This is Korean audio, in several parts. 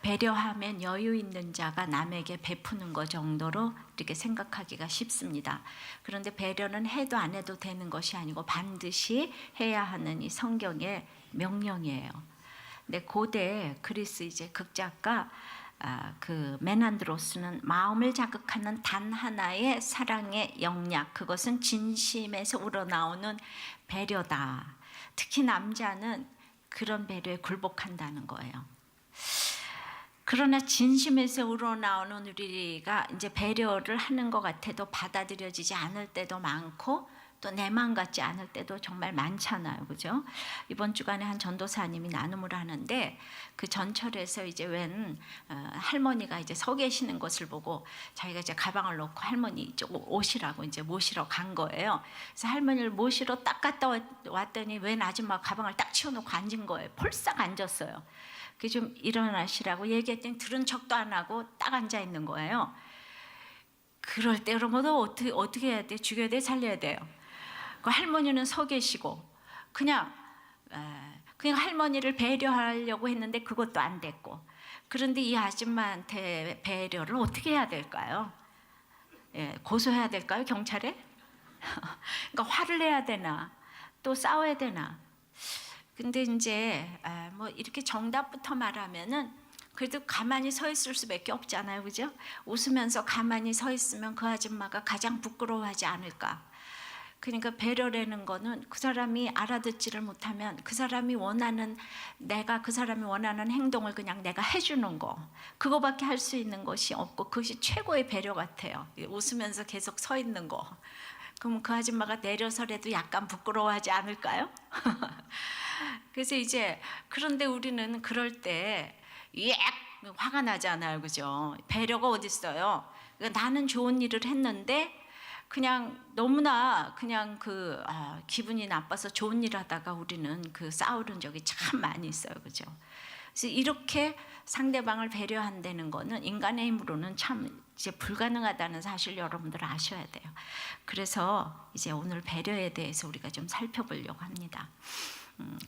배려하면 여유 있는 자가 남에게 베푸는 것 정도로 이렇게 생각하기가 쉽습니다. 그런데 배려는 해도 안 해도 되는 것이 아니고 반드시 해야 하는 이 성경의 명령이에요. 근데 고대 그리스 이제 극작가 그 메난드로스는 마음을 자극하는 단 하나의 사랑의 영약, 그것은 진심에서 우러나오는 배려다. 특히 남자는 그런 배려에 굴복한다는 거예요. 그러나 진심에서 우러나오는 우리가 이제 배려를 하는 것 같아도 받아들여지지 않을 때도 많고 또 내 마음 같지 않을 때도 정말 많잖아요. 그죠? 이번 주간에 한 전도사님이 나눔을 하는데 그 전철에서 이제 웬 할머니가 이제 서 계시는 것을 보고 자기가 이제 가방을 놓고 할머니 이쪽 오시라고 이제 모시러 간 거예요. 그래서 할머니를 모시러 딱 갔다 왔더니 웬 아줌마가 가방을 딱 치워놓고 앉은 거예요. 폴싹 앉았어요. 그 좀 일어나시라고 얘기했더니 들은 척도 안 하고 딱 앉아 있는 거예요. 그럴 때 그러면 어떻게 해야 돼? 죽여야 돼? 살려야 돼요? 그 할머니는 서 계시고 그냥 할머니를 배려하려고 했는데 그것도 안 됐고, 그런데 이 아줌마한테 배려를 어떻게 해야 될까요? 고소해야 될까요? 경찰에? 그러니까 화를 내야 되나 또 싸워야 되나? 근데 이제 뭐 이렇게 정답부터 말하면은 그래도 가만히 서 있을 수밖에 없잖아요. 그죠? 웃으면서 가만히 서 있으면 그 아줌마가 가장 부끄러워하지 않을까. 그러니까 배려라는 거는 그 사람이 알아듣지를 못하면 그 사람이 원하는, 내가 그 사람이 원하는 행동을 그냥 내가 해주는 거, 그거밖에 할 수 있는 것이 없고 그것이 최고의 배려 같아요. 웃으면서 계속 서 있는 거. 그럼 그 아줌마가 내려서라도 약간 부끄러워하지 않을까요? 그래서 이제 그런데 우리는 그럴 때 화가 나잖아요. 그죠? 배려가 어디 있어요? 그러니까 나는 좋은 일을 했는데 그냥 너무나 그냥 기분이 나빠서 좋은 일 하다가 우리는 싸우는 적이 참 많이 있어요. 그죠? 그래서 이렇게 상대방을 배려한다는 거는 인간의 힘으로는 참 이제 불가능하다는 사실 여러분들 아셔야 돼요. 그래서 이제 오늘 배려에 대해서 우리가 좀 살펴보려고 합니다.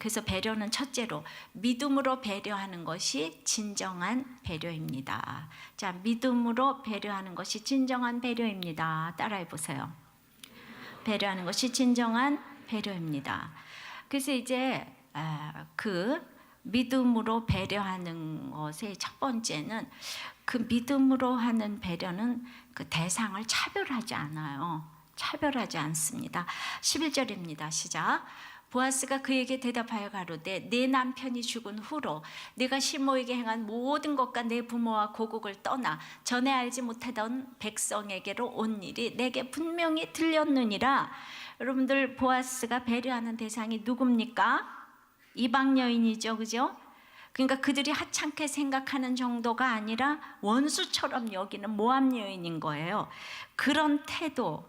그래서 배려는 첫째로 믿음으로 배려하는 것이 진정한 배려입니다. 자, 믿음으로 배려하는 것이 진정한 배려입니다. 따라해 보세요. 배려하는 것이 진정한 배려입니다. 그래서 이제 믿음으로 배려하는 것의 첫 번째는 그 믿음으로 하는 배려는 그 대상을 차별하지 않아요. 차별하지 않습니다. 11절입니다. 시작. 보아스가 그에게 대답하여 가로되 내 남편이 죽은 후로 네가 시모에게 행한 모든 것과 내 부모와 고국을 떠나 전에 알지 못하던 백성에게로 온 일이 내게 분명히 들렸느니라. 여러분들, 보아스가 배려하는 대상이 누굽니까? 이방 여인이죠. 그죠? 그러니까 그들이 하찮게 생각하는 정도가 아니라 원수처럼 여기는 모압 여인인 거예요. 그런 태도,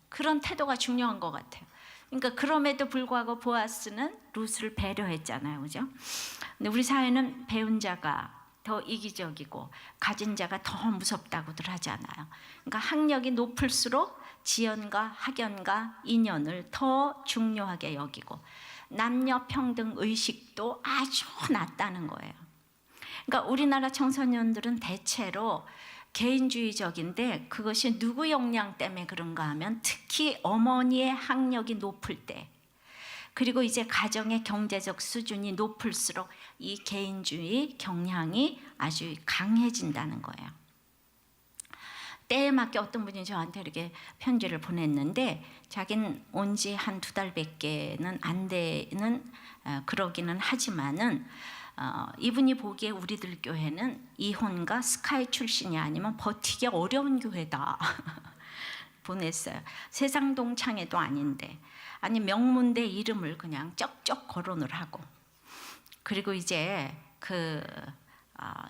그런 태도가 중요한 것 같아요. 그러니까 그럼에도 불구하고 보아스는 룻을 배려했잖아요. 그죠? 근데 우리 사회는 배운 자가 더 이기적이고 가진 자가 더 무섭다고들 하잖아요. 그러니까 학력이 높을수록 지연과 학연과 인연을 더 중요하게 여기고 남녀 평등 의식도 아주 낮다는 거예요. 그러니까 우리나라 청소년들은 대체로 개인주의적인데 그것이 누구 역량 때문에 그런가 하면 특히 어머니의 학력이 높을 때, 그리고 이제 가정의 경제적 수준이 높을수록 이 개인주의 경향이 아주 강해진다는 거예요. 때에 맞게 어떤 분이 저한테 이렇게 편지를 보냈는데 자기는 온 지 한 2달밖에는 안 되는 그러기는 하지만은 이분이 보기에 우리들 교회는 이혼과 스카이 출신이 아니면 버티기 어려운 교회다. 보냈어요. 세상동창회도 아닌데, 아니 명문대 이름을 그냥 쩍쩍 거론을 하고, 그리고 이제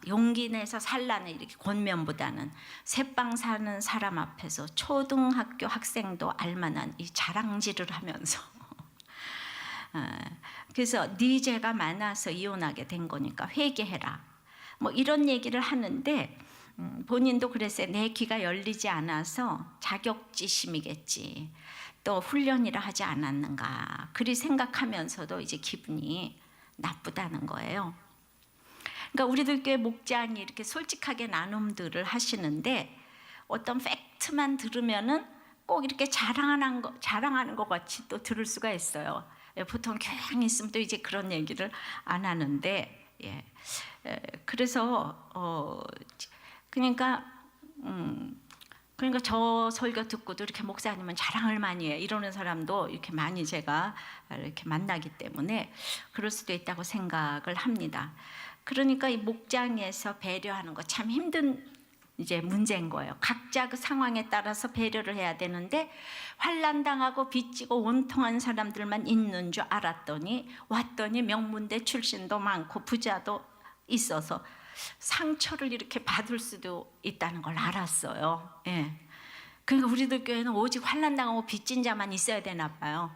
용기 내서 살라는 이렇게 권면보다는 새빵 사는 사람 앞에서 초등학교 학생도 알만한 이 자랑질을 하면서 그래서 네 죄가 많아서 이혼하게 된 거니까 회개해라, 뭐 이런 얘기를 하는데 본인도 그랬어요. 내 귀가 열리지 않아서 자격지심이겠지, 또 훈련이라 하지 않았는가, 그리 생각하면서도 이제 기분이 나쁘다는 거예요. 그러니까 우리들 교회 목장이 이렇게 솔직하게 나눔들을 하시는데 어떤 팩트만 들으면은 꼭 이렇게 자랑하는 것 같이 또 들을 수가 있어요. 보통 교양이 있으면 또 이제 그런 얘기를 안 하는데, 그래서 그러니까 저 설교 듣고도 이렇게 목사님은 자랑을 많이 해 이러는 사람도 이렇게 많이 제가 이렇게 만나기 때문에 그럴 수도 있다고 생각을 합니다. 그러니까 이 목장에서 배려하는 거 참 힘든 이제 문제인 거예요. 각자 그 상황에 따라서 배려를 해야 되는데 환난당하고 빚지고 원통한 사람들만 있는 줄 알았더니 왔더니 명문대 출신도 많고 부자도 있어서 상처를 이렇게 받을 수도 있다는 걸 알았어요. 그러니까 우리들 교회는 오직 환난당하고 빚진 자만 있어야 되나 봐요.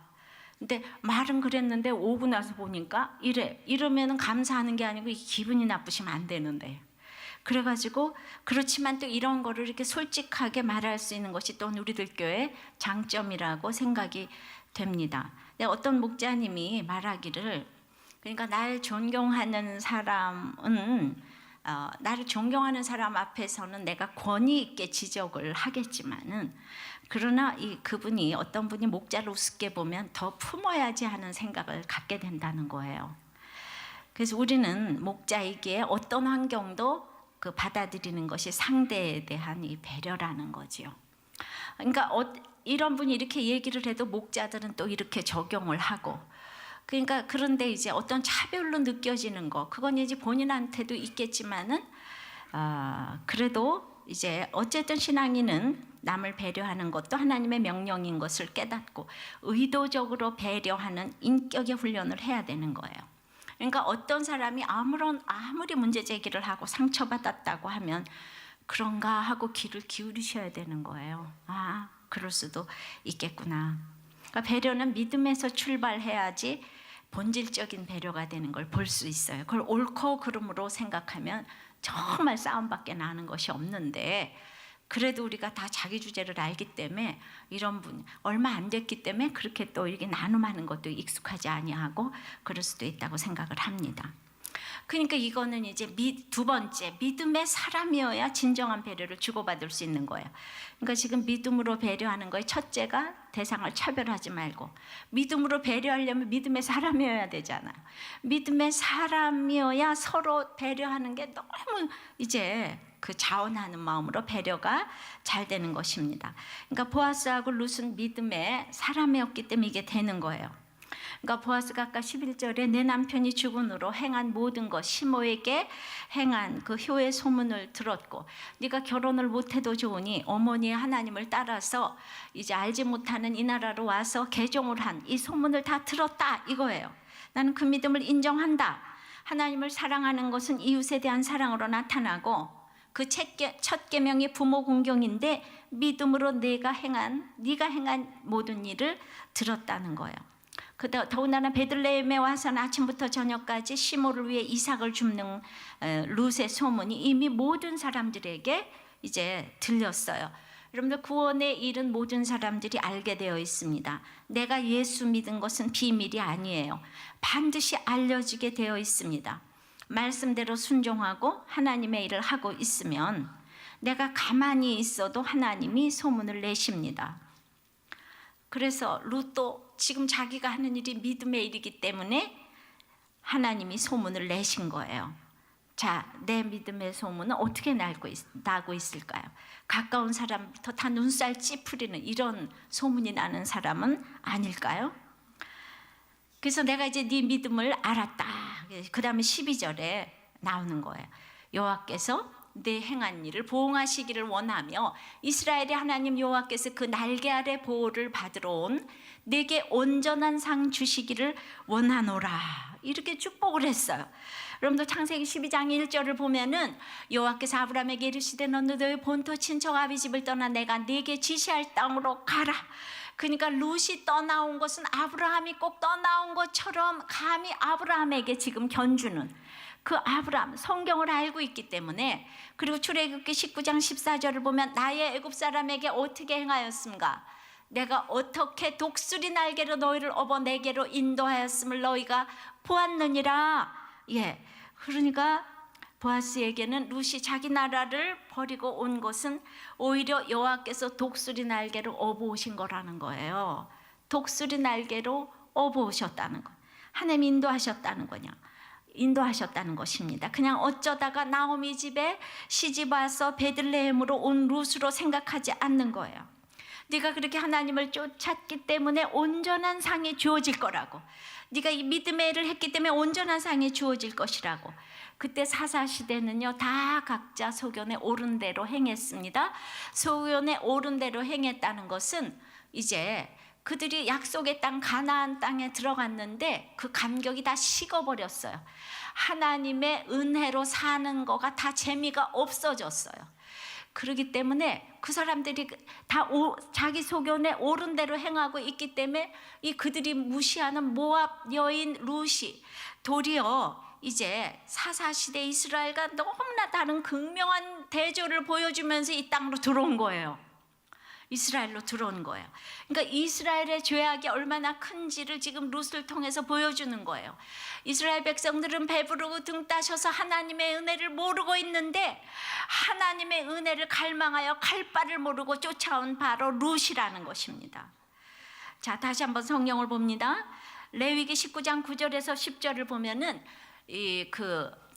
근데 말은 그랬는데 오고 나서 보니까 이러면은 감사하는 게 아니고 기분이 나쁘시면 안 되는데. 그래가지고 그렇지만 또 이런 거를 이렇게 솔직하게 말할 수 있는 것이 또 우리들 교회 장점이라고 생각이 됩니다. 어떤 목자님이 말하기를, 그러니까 나를 존경하는 사람은 나를 존경하는 사람 앞에서는 내가 권위 있게 지적을 하겠지만은 그러나 그분이 어떤 분이 목자를 우습게 보면 더 품어야지 하는 생각을 갖게 된다는 거예요. 그래서 우리는 목자이기에 어떤 환경도 받아들이는 것이 상대에 대한 이 배려라는 거지요. 그러니까 이런 분이 이렇게 얘기를 해도 목자들은 또 이렇게 적용을 하고, 그러니까 그런데 이제 어떤 차별로 느껴지는 거, 그건 이제 본인한테도 있겠지만은 그래도 이제 어쨌든 신앙인은 남을 배려하는 것도 하나님의 명령인 것을 깨닫고 의도적으로 배려하는 인격의 훈련을 해야 되는 거예요. 그러니까 어떤 사람이 아무리 문제 제기를 하고 상처받았다고 하면 그런가 하고 귀를 기울이셔야 되는 거예요. 그럴 수도 있겠구나. 그러니까 배려는 믿음에서 출발해야지 본질적인 배려가 되는 걸 볼 수 있어요. 그걸 옳고 그름으로 생각하면 정말 싸움밖에 나는 것이 없는데, 그래도 우리가 다 자기 주제를 알기 때문에 이런 분 얼마 안 됐기 때문에 그렇게 또 이렇게 나눔하는 것도 익숙하지 아니하고 그럴 수도 있다고 생각을 합니다. 그러니까 이거는 이제 두 번째, 믿음의 사람이어야 진정한 배려를 주고받을 수 있는 거예요. 그러니까 지금 믿음으로 배려하는 거의 첫째가 대상을 차별하지 말고, 믿음으로 배려하려면 믿음의 사람이어야 되잖아요. 믿음의 사람이어야 서로 배려하는 게 너무 이제 자원하는 마음으로 배려가 잘 되는 것입니다. 그러니까 보아스하고 룻은 믿음의 사람이었기 때문에 이게 되는 거예요. 그러니까 보아스가 아까 11절에 내 남편이 죽은으로 행한 모든 것, 시모에게 행한 그 효의 소문을 들었고, 네가 결혼을 못해도 좋으니 어머니의 하나님을 따라서 이제 알지 못하는 이 나라로 와서 개종을 한 이 소문을 다 들었다 이거예요. 나는 그 믿음을 인정한다. 하나님을 사랑하는 것은 이웃에 대한 사랑으로 나타나고 그 첫 계명이 부모 공경인데 믿음으로 네가 행한 모든 일을 들었다는 거예요. 더군다나 베들레헴에 와서는 아침부터 저녁까지 시모를 위해 이삭을 줍는 룻의 소문이 이미 모든 사람들에게 이제 들렸어요. 여러분들 구원에 이른 모든 사람들이 알게 되어 있습니다. 내가 예수 믿은 것은 비밀이 아니에요. 반드시 알려지게 되어 있습니다. 말씀대로 순종하고 하나님의 일을 하고 있으면 내가 가만히 있어도 하나님이 소문을 내십니다. 그래서 룻도 지금 자기가 하는 일이 믿음의 일이기 때문에 하나님이 소문을 내신 거예요. 자, 내 믿음의 소문은 어떻게 나고 있을까요? 가까운 사람부터 다 눈살 찌푸리는 이런 소문이 나는 사람은 아닐까요? 그래서 내가 이제 네 믿음을 알았다. 그 다음에 12절에 나오는 거예요. 여호와께서 내 행한 일을 보응하시기를 원하며 이스라엘의 하나님 여호와께서 그 날개 아래 보호를 받으러 온 내게 온전한 상 주시기를 원하노라. 이렇게 축복을 했어요. 여러분들 창세기 12장 1절을 보면은 여호와께서 아브라함에게 이르시되 너는 너의 본토 친척 아비 집을 떠나 내가 네게 지시할 땅으로 가라. 그러니까 룻이 떠나온 것은 아브라함이 꼭 떠나온 것처럼 감히 아브라함에게 지금 견주는 그 아브라함, 성경을 알고 있기 때문에. 그리고 출애굽기 19장 14절을 보면 나의 애굽 사람에게 어떻게 행하였습니까? 내가 어떻게 독수리 날개로 너희를 업어 내게로 인도하였음을 너희가 보았느니라. 그러니까 보아스에게는 룻이 자기 나라를 버리고 온 것은 오히려 여호와께서 독수리 날개로 업어오신 거라는 거예요. 독수리 날개로 업어오셨다는 거. 하나님 인도하셨다는 것입니다. 그냥 어쩌다가 나오미 집에 시집 와서 베들레헴으로 온 룻으로 생각하지 않는 거예요. 네가 그렇게 하나님을 쫓았기 때문에 온전한 상이 주어질 거라고, 네가 이 믿음의 일을 했기 때문에 온전한 상이 주어질 것이라고. 그때 사사시대는요, 다 각자 소견에 오른 대로 행했습니다. 소견에 오른 대로 행했다는 것은 이제 그들이 약속의 땅 가나안 땅에 들어갔는데 그 감격이 다 식어버렸어요. 하나님의 은혜로 사는 거가 다 재미가 없어졌어요. 그렇기 때문에 그 사람들이 다 자기 소견에 옳은 대로 행하고 있기 때문에 이 그들이 무시하는 모압 여인 룻이 도리어 이제 사사시대 이스라엘과 너무나 다른 극명한 대조를 보여주면서 이 땅으로 들어온 거예요. 이스라엘로 들어온 거예요. 그러니까 이스라엘의 죄악이 얼마나 큰지를 지금 룻을 통해서 보여주는 거예요. 이스라엘 백성들은 배부르고 등 따셔서 하나님의 은혜를 모르고 있는데 하나님의 은혜를 갈망하여 갈 바를 모르고 쫓아온 바로 룻이라는 것입니다. 자, 다시 한번 성경을 봅니다. 레위기 19장 9절에서 10절을 보면은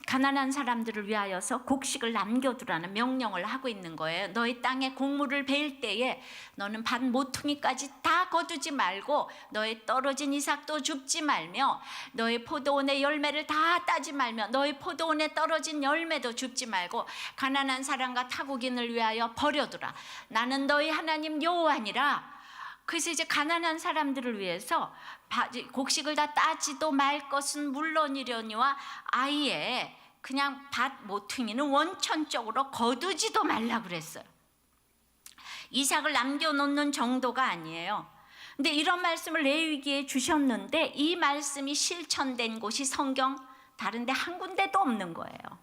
가난한 사람들을 위하여서 곡식을 남겨두라는 명령을 하고 있는 거예요. 너희 땅에 곡물을 베일 때에 너는 밭 모퉁이까지 다 거두지 말고 너희 떨어진 이삭도 줍지 말며 너희 포도원의 열매를 다 따지 말며 너희 포도원에 떨어진 열매도 줍지 말고 가난한 사람과 타국인을 위하여 버려두라. 나는 너희 하나님 여호와니라. 그래서 이제 가난한 사람들을 위해서 곡식을 다 따지도 말 것은 물론이려니와 아예 그냥 밭 모퉁이는 원천적으로 거두지도 말라 그랬어요. 이삭을 남겨놓는 정도가 아니에요. 근데 이런 말씀을 레위기에 주셨는데 이 말씀이 실천된 곳이 성경 다른 데 한 군데도 없는 거예요.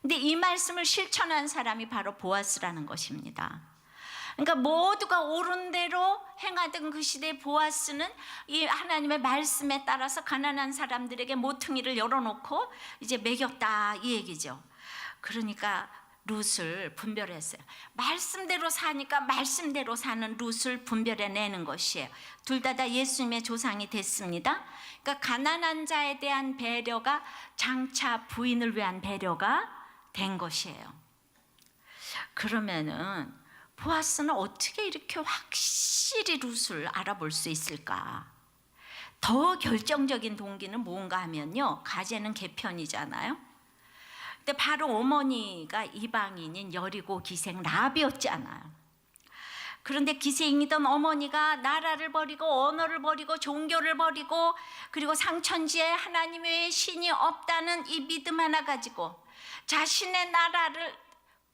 근데 이 말씀을 실천한 사람이 바로 보아스라는 것입니다. 그러니까 모두가 옳은 대로 행하던 그 시대의 보아스는 이 하나님의 말씀에 따라서 가난한 사람들에게 모퉁이를 열어놓고 이제 먹였다 이 얘기죠. 그러니까 룻을 분별했어요. 말씀대로 사니까 말씀대로 사는 룻을 분별해내는 것이에요. 둘 다 예수님의 조상이 됐습니다. 그러니까 가난한 자에 대한 배려가 장차 부인을 위한 배려가 된 것이에요. 그러면은 보아스는 어떻게 이렇게 확실히 룻을 알아볼 수 있을까? 더 결정적인 동기는 뭔가 하면요, 가제는 개편이잖아요. 근데 바로 어머니가 이방인인 여리고 기생 라합이었잖아요. 그런데 기생이던 어머니가 나라를 버리고 언어를 버리고 종교를 버리고 그리고 상천지에 하나님 외에 신이 없다는 이 믿음 하나 가지고 자신의 나라를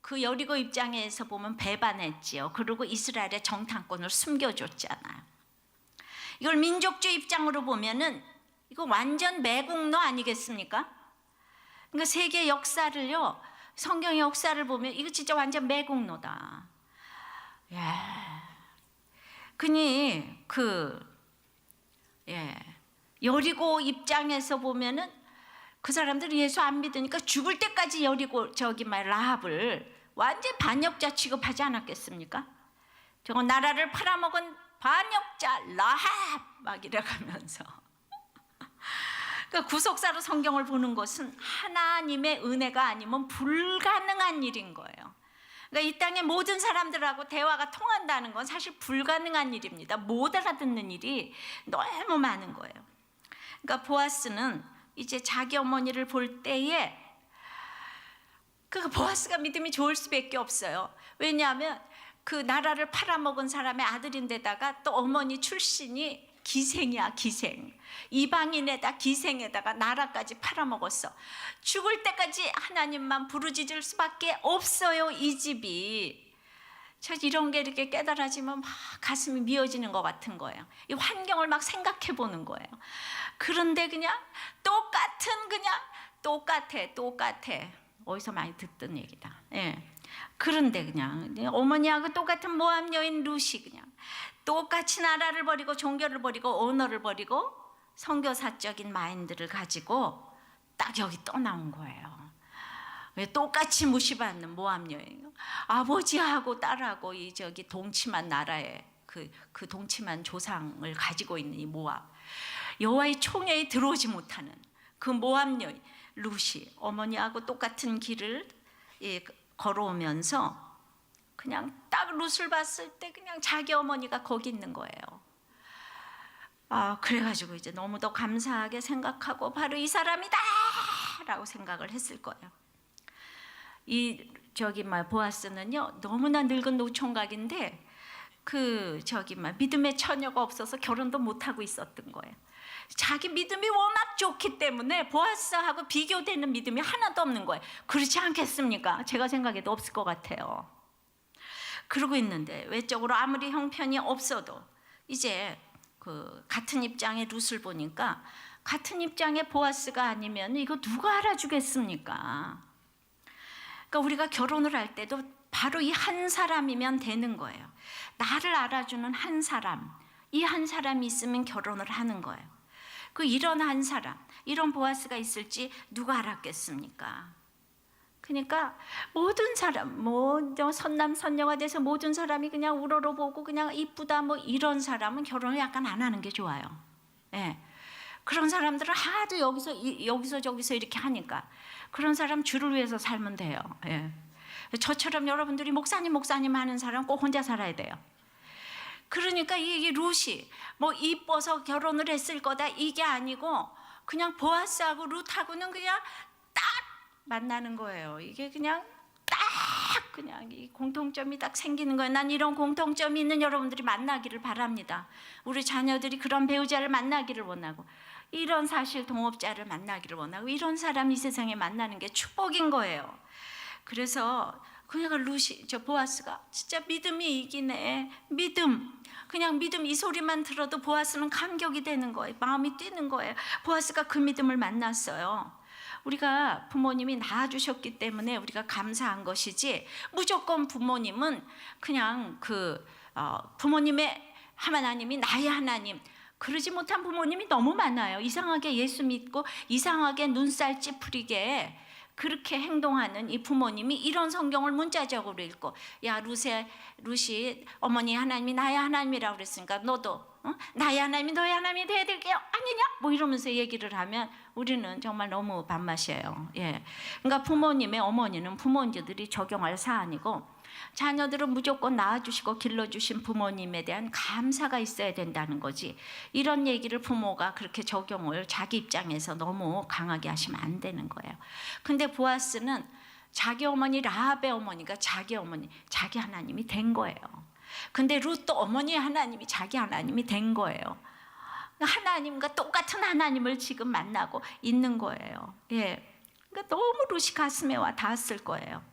그 여리고 입장에서 보면 배반했지요. 그리고 이스라엘의 정탐권을 숨겨줬잖아요. 이걸 민족주의 입장으로 보면은 이거 완전 매국노 아니겠습니까? 그러니까 세계 역사를요, 성경의 역사를 보면 이거 진짜 완전 매국노다. 그니 여리고 입장에서 보면은 그 사람들이 예수 안 믿으니까 죽을 때까지 여리고 라합을 완전 반역자 취급하지 않았겠습니까? 저거 나라를 팔아먹은 반역자 라합 막 이래가면서 그러니까 구속사로 성경을 보는 것은 하나님의 은혜가 아니면 불가능한 일인 거예요. 그러니까 이 땅의 모든 사람들하고 대화가 통한다는 건 사실 불가능한 일입니다. 못 알아듣는 일이 너무 많은 거예요. 그러니까 보아스는 이제 자기 어머니를 볼 때에 그 보아스가 믿음이 좋을 수밖에 없어요. 왜냐하면 그 나라를 팔아먹은 사람의 아들인데다가 또 어머니 출신이 기생이야, 기생. 이방인에다 기생에다가 나라까지 팔아먹었어. 죽을 때까지 하나님만 부르짖을 수밖에 없어요, 이 집이. 저 이런 게 이렇게 깨달아지면 막 가슴이 미어지는 것 같은 거예요. 이 환경을 막 생각해 보는 거예요. 그런데 그냥 똑같아. 어디서 많이 듣던 얘기다. 그런데 그냥 어머니하고 똑같은 모압 여인 룻이 그냥 똑같이 나라를 버리고 종교를 버리고 언어를 버리고 선교사적인 마인드를 가지고 딱 여기 떠나온 거예요. 왜 똑같이 무시받는 모압 여인. 아버지하고 딸하고 이 저기 동침한 나라에 그 동침한 조상을 가지고 있는 이 모압. 여호와의 총회에 들어오지 못하는 그 모압 여인 룻이 어머니하고 똑같은 길을 걸어오면서 그냥 딱 룻을 봤을 때 그냥 자기 어머니가 거기 있는 거예요. 그래가지고 이제 너무도 감사하게 생각하고 바로 이 사람이다 라고 생각을 했을 거예요. 보아스는요 너무나 늙은 노총각인데 믿음의 처녀가 없어서 결혼도 못하고 있었던 거예요. 자기 믿음이 워낙 좋기 때문에 보아스하고 비교되는 믿음이 하나도 없는 거예요. 그렇지 않겠습니까? 제가 생각해도 없을 것 같아요. 그러고 있는데 외적으로 아무리 형편이 없어도 이제 같은 입장의 룻을 보니까 같은 입장의 보아스가 아니면 이거 누가 알아주겠습니까? 그러니까 우리가 결혼을 할 때도 바로 이 한 사람이면 되는 거예요. 나를 알아주는 한 사람, 이 한 사람이 있으면 결혼을 하는 거예요. 이런 한 사람, 이런 보아스가 있을지 누가 알았겠습니까? 그러니까 모든 사람, 선남 선녀가 돼서 모든 사람이 그냥 우러러보고 그냥 이쁘다 이런 사람은 결혼을 약간 안 하는 게 좋아요. 예. 그런 사람들은 하도 여기서 저기서 이렇게 하니까 그런 사람 주를 위해서 살면 돼요. 예. 저처럼 여러분들이 목사님 하는 사람 꼭 혼자 살아야 돼요. 그러니까 이 룻이 이뻐서 결혼을 했을 거다 이게 아니고 그냥 보아스하고 룻하고는 그냥 딱 만나는 거예요. 이게 그냥 딱 그냥 이 공통점이 딱 생기는 거예요. 난 이런 공통점이 있는 여러분들이 만나기를 바랍니다. 우리 자녀들이 그런 배우자를 만나기를 원하고 이런 사실 동업자를 만나기를 원하고 이런 사람이 이 세상에 만나는 게 축복인 거예요. 그래서 그냥 보아스가 진짜 믿음이 이기네. 그냥 믿음 이 소리만 들어도 보아스는 감격이 되는 거예요. 마음이 뛰는 거예요. 보아스가 그 믿음을 만났어요. 우리가 부모님이 낳아주셨기 때문에 우리가 감사한 것이지 무조건 부모님은 그냥 부모님의 하나님이 나의 하나님 그러지 못한 부모님이 너무 많아요. 이상하게 예수 믿고 이상하게 눈살 찌푸리게 그렇게 행동하는 이 부모님이 이런 성경을 문자적으로 읽고 야 룻이 어머니 하나님이 나의 하나님이라고 그랬으니까 너도 나의 하나님이 너의 하나님이 돼야 될게요 아니냐? 이러면서 얘기를 하면 우리는 정말 너무 밥맛이에요. 예. 그러니까 부모님의 어머니는 부모님들이 적용할 사안이고 자녀들은 무조건 낳아주시고 길러주신 부모님에 대한 감사가 있어야 된다는 거지. 이런 얘기를 부모가 그렇게 적용을 자기 입장에서 너무 강하게 하시면 안 되는 거예요. 근데 보아스는 자기 어머니 라합의 어머니가 자기 어머니, 자기 하나님이 된 거예요. 근데 룻도 어머니의 하나님이 자기 하나님이 된 거예요. 하나님과 똑같은 하나님을 지금 만나고 있는 거예요. 예. 그러니까 너무 룻이 가슴에 와 닿았을 거예요.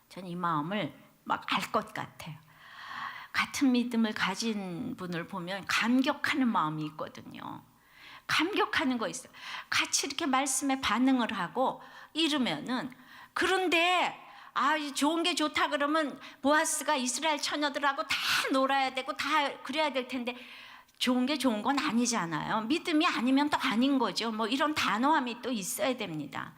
저는 이 마음을 막 알 것 같아요. 같은 믿음을 가진 분을 보면 감격하는 마음이 있거든요. 감격하는 거 있어요. 같이 이렇게 말씀에 반응을 하고 이러면은 그런데 좋은 게 좋다 그러면 보아스가 이스라엘 처녀들하고 다 놀아야 되고 다 그래야 될 텐데 좋은 게 좋은 건 아니잖아요. 믿음이 아니면 또 아닌 거죠. 이런 단호함이 또 있어야 됩니다.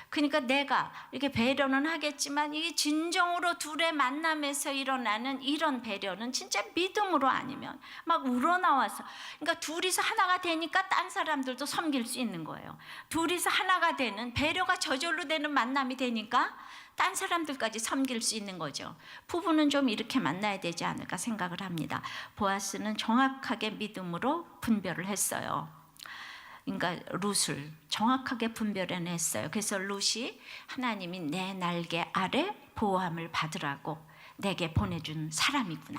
그러니까 내가 이렇게 배려는 하겠지만 이게 진정으로 둘의 만남에서 일어나는 이런 배려는 진짜 믿음으로 아니면 막 우러나와서 그러니까 둘이서 하나가 되니까 딴 사람들도 섬길 수 있는 거예요. 둘이서 하나가 되는 배려가 저절로 되는 만남이 되니까 딴 사람들까지 섬길 수 있는 거죠. 부부는 좀 이렇게 만나야 되지 않을까 생각을 합니다. 보아스는 정확하게 믿음으로 분별을 했어요. 그러니까 룻을 정확하게 분별해냈어요. 그래서 룻이 하나님이 내 날개 아래 보호함을 받으라고 내게 보내준 사람이구나.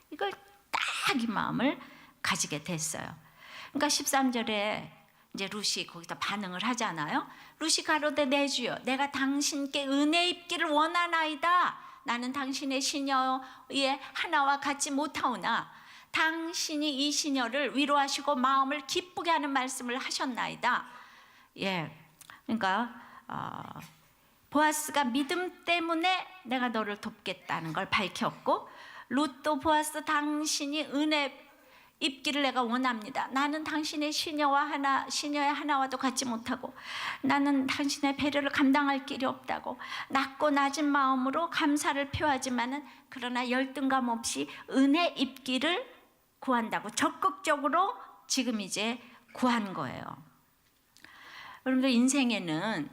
이걸 딱 이 마음을 가지게 됐어요. 그러니까 13절에 이제 룻이 거기다 반응을 하잖아요. 룻이 가로되 내 주여 내가 당신께 은혜 입기를 원하나이다. 나는 당신의 시녀의 하나와 같지 못하오나 당신이 이 시녀를 위로하시고 마음을 기쁘게 하는 말씀을 하셨나이다. 예, 그러니까 보아스가 믿음 때문에 내가 너를 돕겠다는 걸 밝혔고 룻도 보아스 당신이 은혜 입기를 내가 원합니다. 나는 당신의 시녀의 하나와도 같지 못하고 나는 당신의 배려를 감당할 길이 없다고 낮고 낮은 마음으로 감사를 표하지만은 그러나 열등감 없이 은혜 입기를 구한다고 적극적으로 지금 이제 구한 거예요. 여러분들 인생에는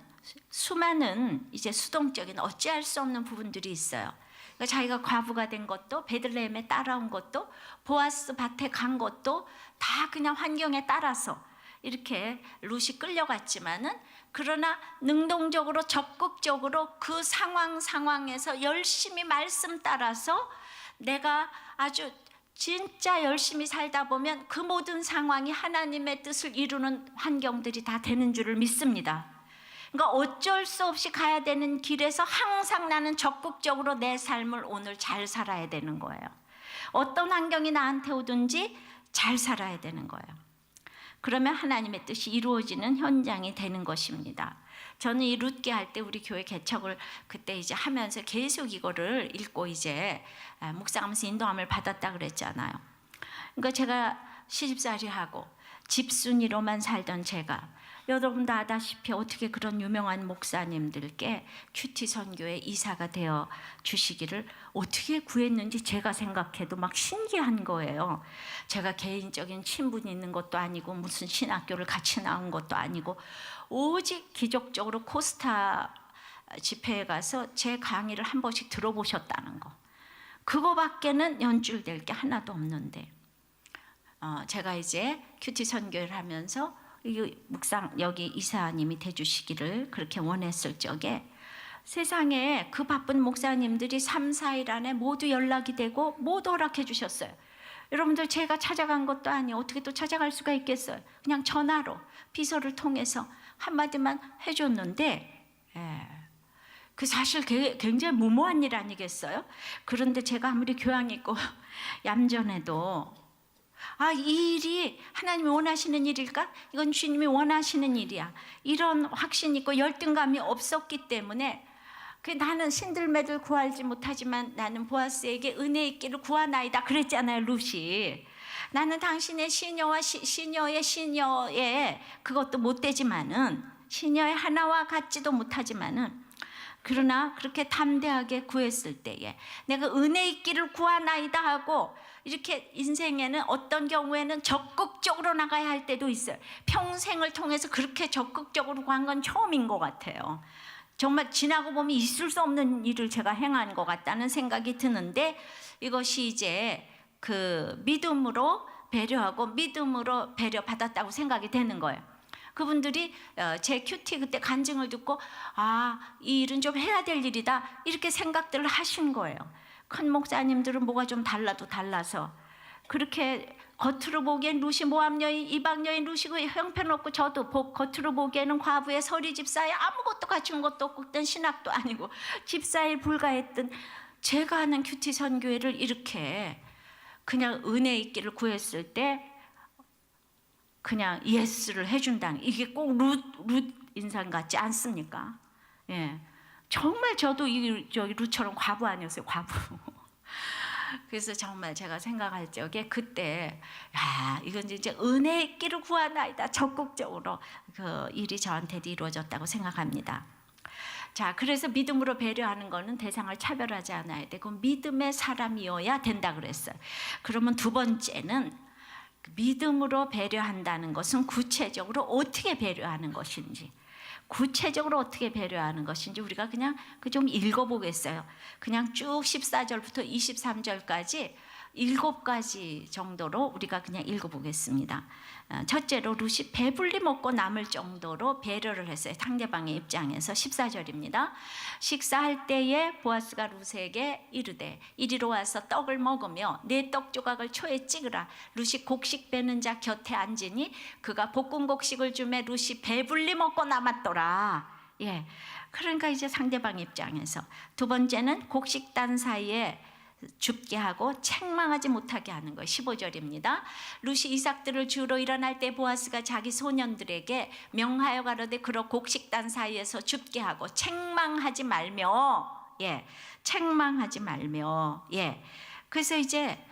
수많은 이제 수동적인 어찌할 수 없는 부분들이 있어요. 그러니까 자기가 과부가 된 것도 베들레헴에 따라온 것도 보아스 밭에 간 것도 다 그냥 환경에 따라서 이렇게 룻이 끌려갔지만은 그러나 능동적으로 적극적으로 그 상황에서 열심히 말씀 따라서 내가 아주 진짜 열심히 살다 보면 그 모든 상황이 하나님의 뜻을 이루는 환경들이 다 되는 줄을 믿습니다. 그러니까 어쩔 수 없이 가야 되는 길에서 항상 나는 적극적으로 내 삶을 오늘 잘 살아야 되는 거예요. 어떤 환경이 나한테 오든지 잘 살아야 되는 거예요. 그러면 하나님의 뜻이 이루어지는 현장이 되는 것입니다. 저는 이 룻기 할 때 우리 교회 개척을 그때 이제 하면서 계속 이거를 읽고 이제 묵상하면서 인도함을 받았다 그랬잖아요. 그러니까 제가 시집살이 하고 집순이로만 살던 제가 여러분도 아다시피 어떻게 그런 유명한 목사님들께 큐티 선교회 이사가 되어 주시기를 어떻게 구했는지 제가 생각해도 막 신기한 거예요. 제가 개인적인 친분이 있는 것도 아니고 무슨 신학교를 같이 나온 것도 아니고 오직 기적적으로 코스타 집회에 가서 제 강의를 한 번씩 들어보셨다는 거. 그거밖에는 연줄될 게 하나도 없는데 제가 이제 큐티 선교를 하면서 묵상 여기 이사님이 돼주시기를 그렇게 원했을 적에 세상에 그 바쁜 목사님들이 3, 4일 안에 모두 연락이 되고 모두 허락해 주셨어요. 여러분들 제가 찾아간 것도 아니에요. 어떻게 또 찾아갈 수가 있겠어요. 그냥 전화로 비서를 통해서 한마디만 해줬는데 그 사실 굉장히 무모한 일 아니겠어요? 그런데 제가 아무리 교양 있고 얌전해도 이 일이 하나님이 원하시는 일일까? 이건 주님이 원하시는 일이야. 이런 확신 있고 열등감이 없었기 때문에 나는 신들매들 구하지 못하지만 나는 보아스에게 은혜 있기를 구하나이다 그랬잖아요. 룻이. 나는 당신의 시녀의 그것도 못 되지만은 시녀의 하나와 같지도 못하지만은 그러나 그렇게 담대하게 구했을 때에 내가 은혜 있기를 구하나이다 하고 이렇게 인생에는 어떤 경우에는 적극적으로 나가야 할 때도 있어요. 평생을 통해서 그렇게 적극적으로 구한 건 처음인 것 같아요. 정말 지나고 보면 있을 수 없는 일을 제가 행한 것 같다는 생각이 드는데 이것이 이제 그 믿음으로 배려하고 믿음으로 배려받았다고 생각이 되는 거예요. 그분들이 제 큐티 그때 간증을 듣고 이 일은 좀 해야 될 일이다 이렇게 생각들을 하신 거예요. 큰 목사님들은 뭐가 좀 달라도 달라서 그렇게 겉으로 보기엔 룻이 모함 여인, 이방 여인 룻이고 형편없고 저도 겉으로 보기에는 과부의 서리 집사에 아무것도 갖춘 것도 없고 그땐 신학도 아니고 집사에 불과했던 제가 하는 큐티 선교회를 이렇게 그냥 은혜 있기를 구했을 때 그냥 예스를 해준다는 이게 꼭 룻 인상 같지 않습니까? 예, 정말 저도 저기 룻처럼 과부 아니었어요, 과부. 그래서 정말 제가 생각할 적에 그때 이건 이제 은혜 있기를 구하나이다 적극적으로 그 일이 저한테도 이루어졌다고 생각합니다. 자, 그래서 믿음으로 배려하는 거는 대상을 차별하지 않아야 되고 믿음의 사람이어야 된다 그랬어요. 그러면 두 번째는 믿음으로 배려한다는 것은 구체적으로 어떻게 배려하는 것인지 구체적으로 어떻게 배려하는 것인지 우리가 그냥 좀 읽어보겠어요. 그냥 쭉 14절부터 23절까지 7가지 정도로 우리가 그냥 읽어보겠습니다. 첫째로 룻이 배불리 먹고 남을 정도로 배려를 했어요. 상대방의 입장에서 14절입니다. 식사할 때에 보아스가 룻에게 이르되 이리로 와서 떡을 먹으며 내 떡 조각을 초에 찍으라. 룻이 곡식 베는 자 곁에 앉으니 그가 볶은 곡식을 주매 룻이 배불리 먹고 남았더라. 예, 그러니까 이제 상대방 입장에서 두 번째는 곡식단 사이에 줍게 하고 책망하지 못하게 하는 거예요. 15절입니다. 룻이 이삭들을 주러 일어날 때 보아스가 자기 소년들에게 명하여 가로되 그러 곡식단 사이에서 줍게 하고 책망하지 말며 책망하지 말며 그래서 이제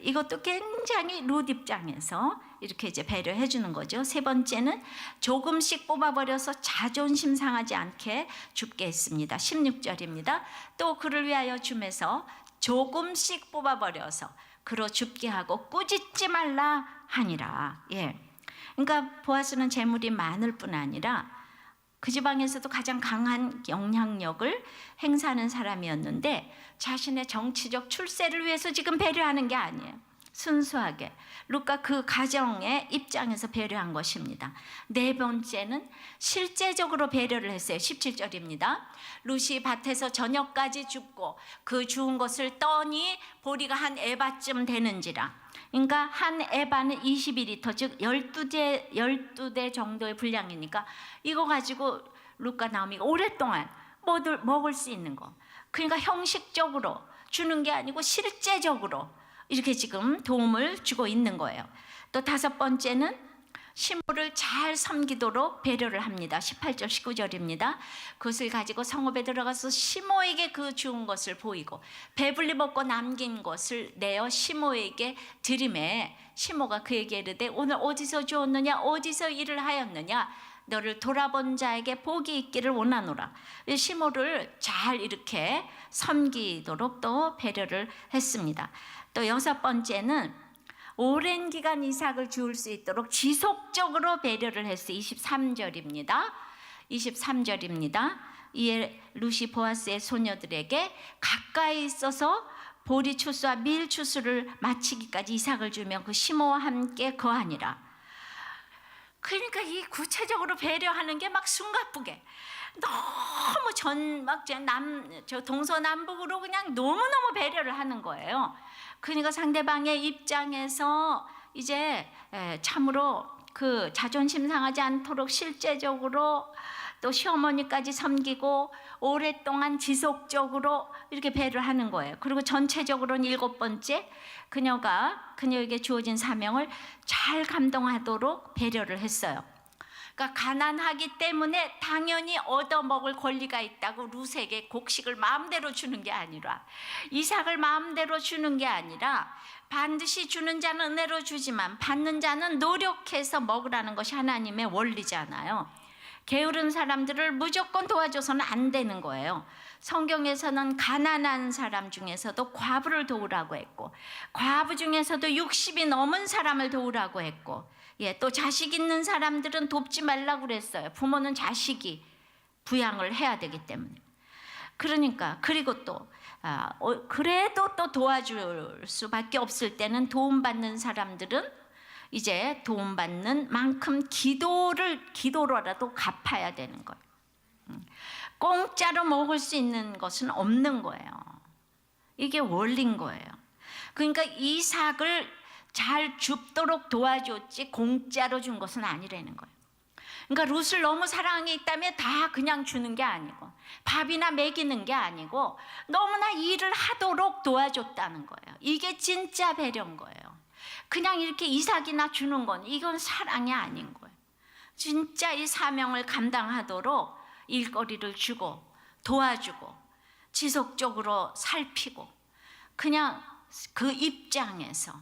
이것도 굉장히 룻 입장에서 이렇게 이제 배려해 주는 거죠. 세 번째는 조금씩 뽑아버려서 자존심 상하지 않게 줍게 했습니다. 16절입니다. 또 그를 위하여 줌에서 조금씩 뽑아버려서 그로 줍게 하고 꾸짖지 말라 하니라. 예. 그러니까 보아스는 재물이 많을 뿐 아니라 그 지방에서도 가장 강한 영향력을 행사하는 사람이었는데 자신의 정치적 출세를 위해서 지금 배려하는 게 아니에요. 순수하게 루카 그 가정의 입장에서 배려한 것입니다. 네 번째는 실제적으로 배려를 했어요. 17절입니다. 룻이 밭에서 저녁까지 줍고 그 주운 것을 떠니 보리가 한 에바쯤 되는지라. 그러니까 한 에바는 22리터, 즉 12대 정도의 분량이니까 이거 가지고 룻과 나오미가 오랫동안 먹을 수 있는 거. 그러니까 형식적으로 주는 게 아니고 실제적으로 이렇게 지금 도움을 주고 있는 거예요. 또 다섯 번째는 시므를 잘 섬기도록 배려를 합니다. 18절 19절입니다. 그것을 가지고 성읍에 들어가서 시므에게 그 주운 것을 보이고 배불리 먹고 남긴 것을 내어 시므에게 드리매 시므가 그에게 이르되 오늘 어디서 주었느냐 어디서 일을 하였느냐 너를 돌아본 자에게 복이 있기를 원하노라. 시므를 잘 이렇게 섬기도록 또 배려를 했습니다. 또 여섯 번째는 오랜 기간 이삭을 주울 수 있도록 지속적으로 배려를 했어요. 23절입니다. 23절입니다. 이에 룻이 보아스의 소녀들에게 가까이 있어서 보리 추수와 밀 추수를 마치기까지 이삭을 주며 그 시므와 함께 거하니라. 그러니까 이 구체적으로 배려하는 게 막 숨가쁘게 너무 저 동서남북으로 그냥 너무너무 배려를 하는 거예요. 그러니까 상대방의 입장에서 이제 참으로 그 자존심 상하지 않도록 실제적으로 또 시어머니까지 섬기고 오랫동안 지속적으로 이렇게 배려를 하는 거예요. 그리고 전체적으로는 일곱 번째, 그녀에게 주어진 사명을 잘 감당하도록 배려를 했어요. 그러니까 가난하기 때문에 당연히 얻어먹을 권리가 있다고 룻에게 곡식을 마음대로 주는 게 아니라, 이삭을 마음대로 주는 게 아니라 반드시 주는 자는 은혜로 주지만 받는 자는 노력해서 먹으라는 것이 하나님의 원리잖아요. 게으른 사람들을 무조건 도와줘서는 안 되는 거예요. 성경에서는 가난한 사람 중에서도 과부를 도우라고 했고, 과부 중에서도 60이 넘은 사람을 도우라고 했고, 또 자식 있는 사람들은 돕지 말라고 그랬어요. 부모는 자식이 부양을 해야 되기 때문에. 그러니까 그리고 또 그래도 또 도와줄 수밖에 없을 때는 도움받는 사람들은 이제 도움받는 만큼 기도로라도 갚아야 되는 거예요. 공짜로 먹을 수 있는 것은 없는 거예요. 이게 원리인 거예요. 그러니까 이삭을 잘 줍도록 도와줬지 공짜로 준 것은 아니라는 거예요. 그러니까 룻을 너무 사랑했다면 다 그냥 주는 게 아니고 밥이나 먹이는 게 아니고 너무나 일을 하도록 도와줬다는 거예요. 이게 진짜 배려인 거예요. 그냥 이렇게 이삭이나 주는 건 이건 사랑이 아닌 거예요. 진짜 이 사명을 감당하도록 일거리를 주고 도와주고 지속적으로 살피고 그냥 그 입장에서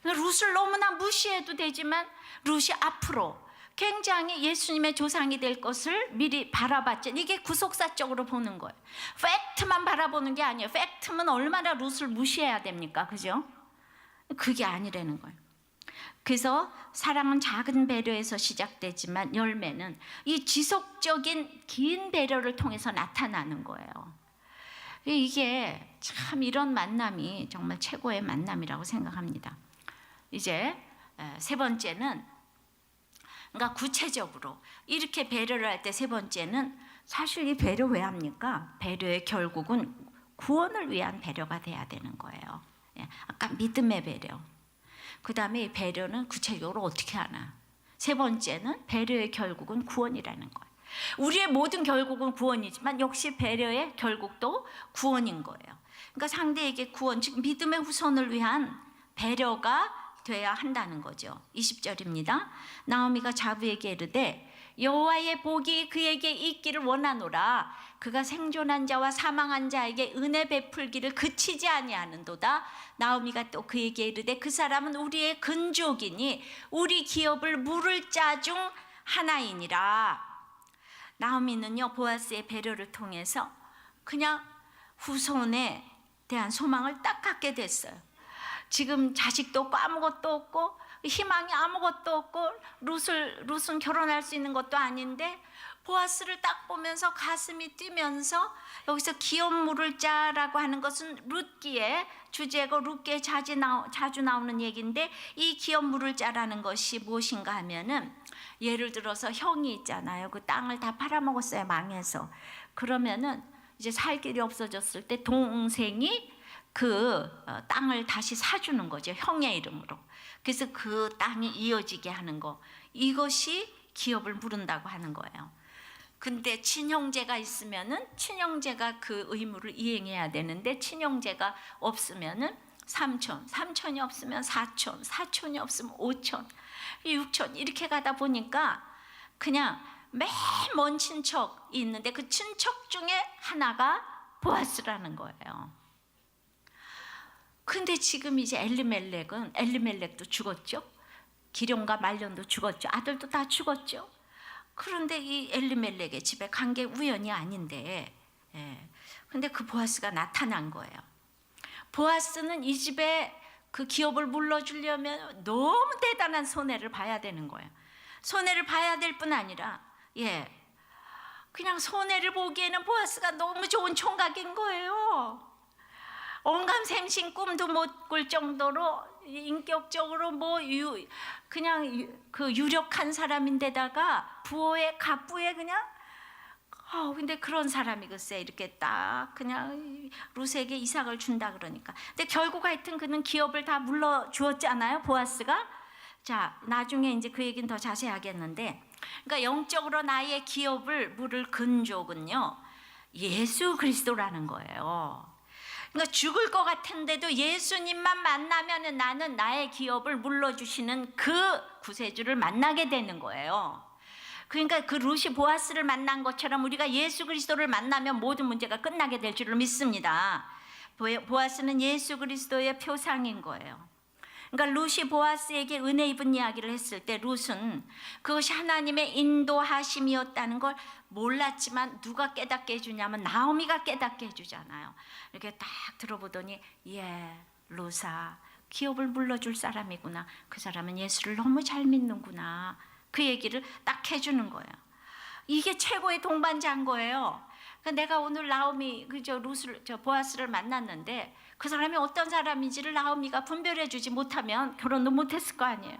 룻을 너무나 무시해도 되지만 룻이 앞으로 굉장히 예수님의 조상이 될 것을 미리 바라봤죠. 이게 구속사적으로 보는 거예요. 팩트만 바라보는 게 아니에요. 팩트면 얼마나 룻을 무시해야 됩니까? 그죠? 그게 아니라는 거예요. 그래서 사랑은 작은 배려에서 시작되지만 열매는 이 지속적인 긴 배려를 통해서 나타나는 거예요. 이게 참 이런 만남이 정말 최고의 만남이라고 생각합니다. 이제 세 번째는 그러니까 구체적으로 이렇게 배려를 할 때 세 번째는 사실 이 배려 왜 합니까? 배려의 결국은 구원을 위한 배려가 돼야 되는 거예요. 아까 믿음의 배려. 그 다음에 배려는 구체적으로 어떻게 하나. 세 번째는 배려의 결국은 구원이라는 거예요. 우리의 모든 결국은 구원이지만 역시 배려의 결국도 구원인 거예요. 그러니까 상대에게 구원, 즉 믿음의 후손을 위한 배려가 돼야 한다는 거죠. 20절입니다. 나오미가 자부에게 이르되 여호와의 복이 그에게 있기를 원하노라. 그가 생존한 자와 사망한 자에게 은혜 베풀기를 그치지 아니하는도다. 나오미가 또 그에게 이르되 그 사람은 우리의 근족이니 우리 기업을 물을 자 중 하나이니라. 나오미는요, 보아스의 배려를 통해서 그냥 후손에 대한 소망을 딱 갖게 됐어요. 지금 자식도 없고 아무것도 없고 희망이 아무것도 없고 룻은 결혼할 수 있는 것도 아닌데 보아스를 딱 보면서 가슴이 뛰면서, 여기서 기업 물을 자라고 하는 것은 룻기의 주제고 룻기에 자주 나오는 얘기인데, 이 기업 물을 자라는 것이 무엇인가 하면은, 예를 들어서 형이 있잖아요. 그 땅을 다 팔아먹었어요, 망해서. 그러면은 이제 살 길이 없어졌을 때 동생이 그 땅을 다시 사주는 거죠, 형의 이름으로. 그래서 그 땅이 이어지게 하는 거, 이것이 기업을 물은다고 하는 거예요. 근데 친형제가 있으면은 친형제가 그 의무를 이행해야 되는데, 친형제가 없으면은 삼촌이 없으면 사촌이 없으면 오촌, 6촌 이렇게 가다 보니까 그냥 맨 먼 친척이 있는데 그 친척 중에 하나가 보아스라는 거예요. 근데 지금 이제 엘리멜렉도 죽었죠. 기럝과 말년도 죽었죠. 아들도 다 죽었죠. 그런데 이 엘리멜렉의 집에 간 게 우연이 아닌데, 근데 그 보아스가 나타난 거예요. 보아스는 이 집에 그 기업을 물러주려면 너무 대단한 손해를 봐야 되는 거예요. 손해를 봐야 될 뿐 아니라, 그냥 손해를 보기에는 보아스가 너무 좋은 총각인 거예요. 언감생심 꿈도 못 꿀 정도로 인격적으로 그냥 그 유력한 사람인데다가 부호의 갑부에 그냥, 근데 그런 사람이 글쎄 이렇게 딱 그냥 룻에게 이삭을 준다 그러니까. 근데 결국 하여튼 그는 기업을 다 물러주었잖아요, 보아스가. 자, 나중에 이제 그 얘기는 더 자세하게 했는데, 그러니까 영적으로 나의 기업을 물을 근족은요, 예수 그리스도라는 거예요. 그러니까 죽을 것 같은데도 예수님만 만나면 나는 나의 기업을 물러주시는 그 구세주를 만나게 되는 거예요. 그러니까 그 룻이 보아스를 만난 것처럼 우리가 예수 그리스도를 만나면 모든 문제가 끝나게 될 줄을 믿습니다. 보아스는 예수 그리스도의 표상인 거예요. 그러니까 룻이 보아스에게 은혜 입은 이야기를 했을 때 룻은 그것이 하나님의 인도하심이었다는 걸 몰랐지만, 누가 깨닫게 해주냐면 나오미가 깨닫게 해주잖아요. 이렇게 딱 들어보더니, 룻아, 기업을 물러줄 사람이구나. 그 사람은 예수를 너무 잘 믿는구나. 그 얘기를 딱 해주는 거예요. 이게 최고의 동반자인 거예요. 그러니까 내가 오늘 나오미, 보아스를 만났는데 그 사람이 어떤 사람인지를 나오미가 분별해주지 못하면 결혼도 못했을 거 아니에요.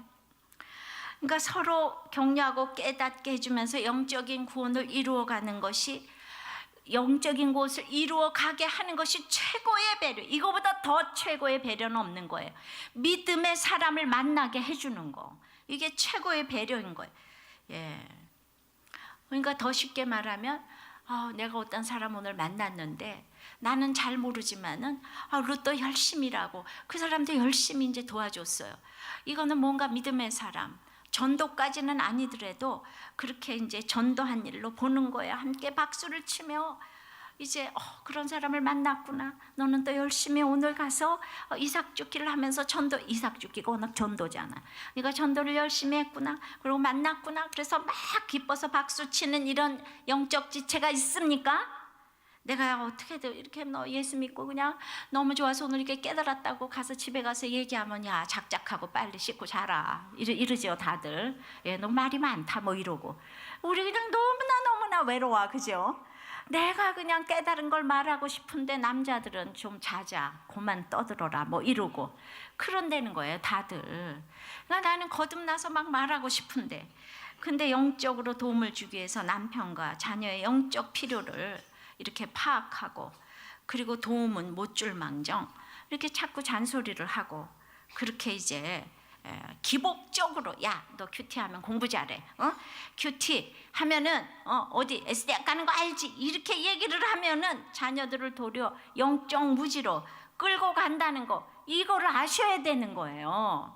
그러니까 서로 격려하고 깨닫게 해주면서 영적인 구원을 이루어가는 것이, 영적인 것을 이루어가게 하는 것이 최고의 배려. 이거보다 더 최고의 배려는 없는 거예요. 믿음의 사람을 만나게 해주는 거, 이게 최고의 배려인 거예요. 그러니까 더 쉽게 말하면, 내가 어떤 사람 오늘 만났는데 나는 잘 모르지만은 룻도 열심히 일하고 그 사람도 열심히 이제 도와줬어요. 이거는 뭔가 믿음의 사람, 전도까지는 아니더라도 그렇게 이제 전도한 일로 보는 거예요. 함께 박수를 치며 이제 그런 사람을 만났구나. 너는 또 열심히 오늘 가서 이삭 죽기를 하면서 이삭 죽기가 워낙 전도잖아. 네가 전도를 열심히 했구나. 그리고 만났구나. 그래서 막 기뻐서 박수 치는 이런 영적 지체가 있습니까? 내가 어떻게든 이렇게 너 예수 믿고 그냥 너무 좋아서 오늘 이렇게 깨달았다고 가서 집에 가서 얘기하면, 야, 작작하고 빨리 씻고 자라, 이러지요 다들. 너 말이 많다 뭐 이러고. 우리 그냥 너무나 외로워, 그죠? 내가 그냥 깨달은 걸 말하고 싶은데 남자들은 좀 자자, 그만 떠들어라 뭐 이러고 그런다는 거예요, 다들. 그러니까 나는 거듭나서 막 말하고 싶은데, 근데 영적으로 도움을 주기 위해서 남편과 자녀의 영적 필요를 이렇게 파악하고, 그리고 도움은 못 줄 망정 이렇게 자꾸 잔소리를 하고, 그렇게 이제 기복적으로, 야, 너 큐티 하면 공부 잘해, 큐티 하면은 어디 S대학 가는 거 알지, 이렇게 얘기를 하면은 자녀들을 도리어 영적 무지로 끌고 간다는 거, 이거를 아셔야 되는 거예요.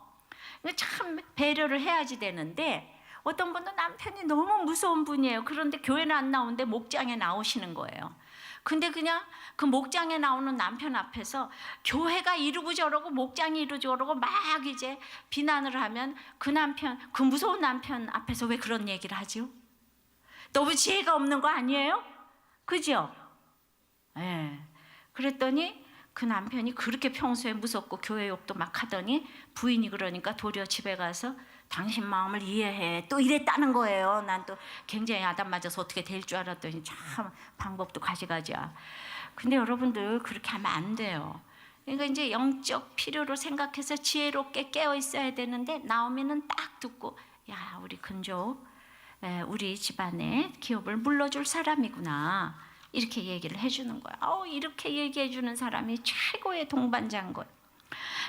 참 배려를 해야지 되는데 어떤 분은 남편이 너무 무서운 분이에요. 그런데 교회는 안 나오는데 목장에 나오시는 거예요. 근데 그냥 그 목장에 나오는 남편 앞에서 교회가 이러고 저러고 목장이 이러고 저러고 막 이제 비난을 하면 그 남편, 그 무서운 남편 앞에서 왜 그런 얘기를 하죠? 너무 지혜가 없는 거 아니에요? 그죠? 예. 그랬더니 그 남편이 그렇게 평소에 무섭고 교회 욕도 막 하더니 부인이 그러니까 도리어 집에 가서 당신 마음을 이해해 또 이랬다는 거예요. 난 또 굉장히 아담 맞아서 어떻게 될 줄 알았더니 참 방법도 가지가지야. 근데 여러분들 그렇게 하면 안 돼요. 그러니까 이제 영적 필요로 생각해서 지혜롭게 깨어 있어야 되는데 나오미는 딱 듣고 야, 우리 근조 우리 집안의 기업을 물러줄 사람이구나 이렇게 얘기를 해주는 거야. 이렇게 얘기해 주는 사람이 최고의 동반자인 거야.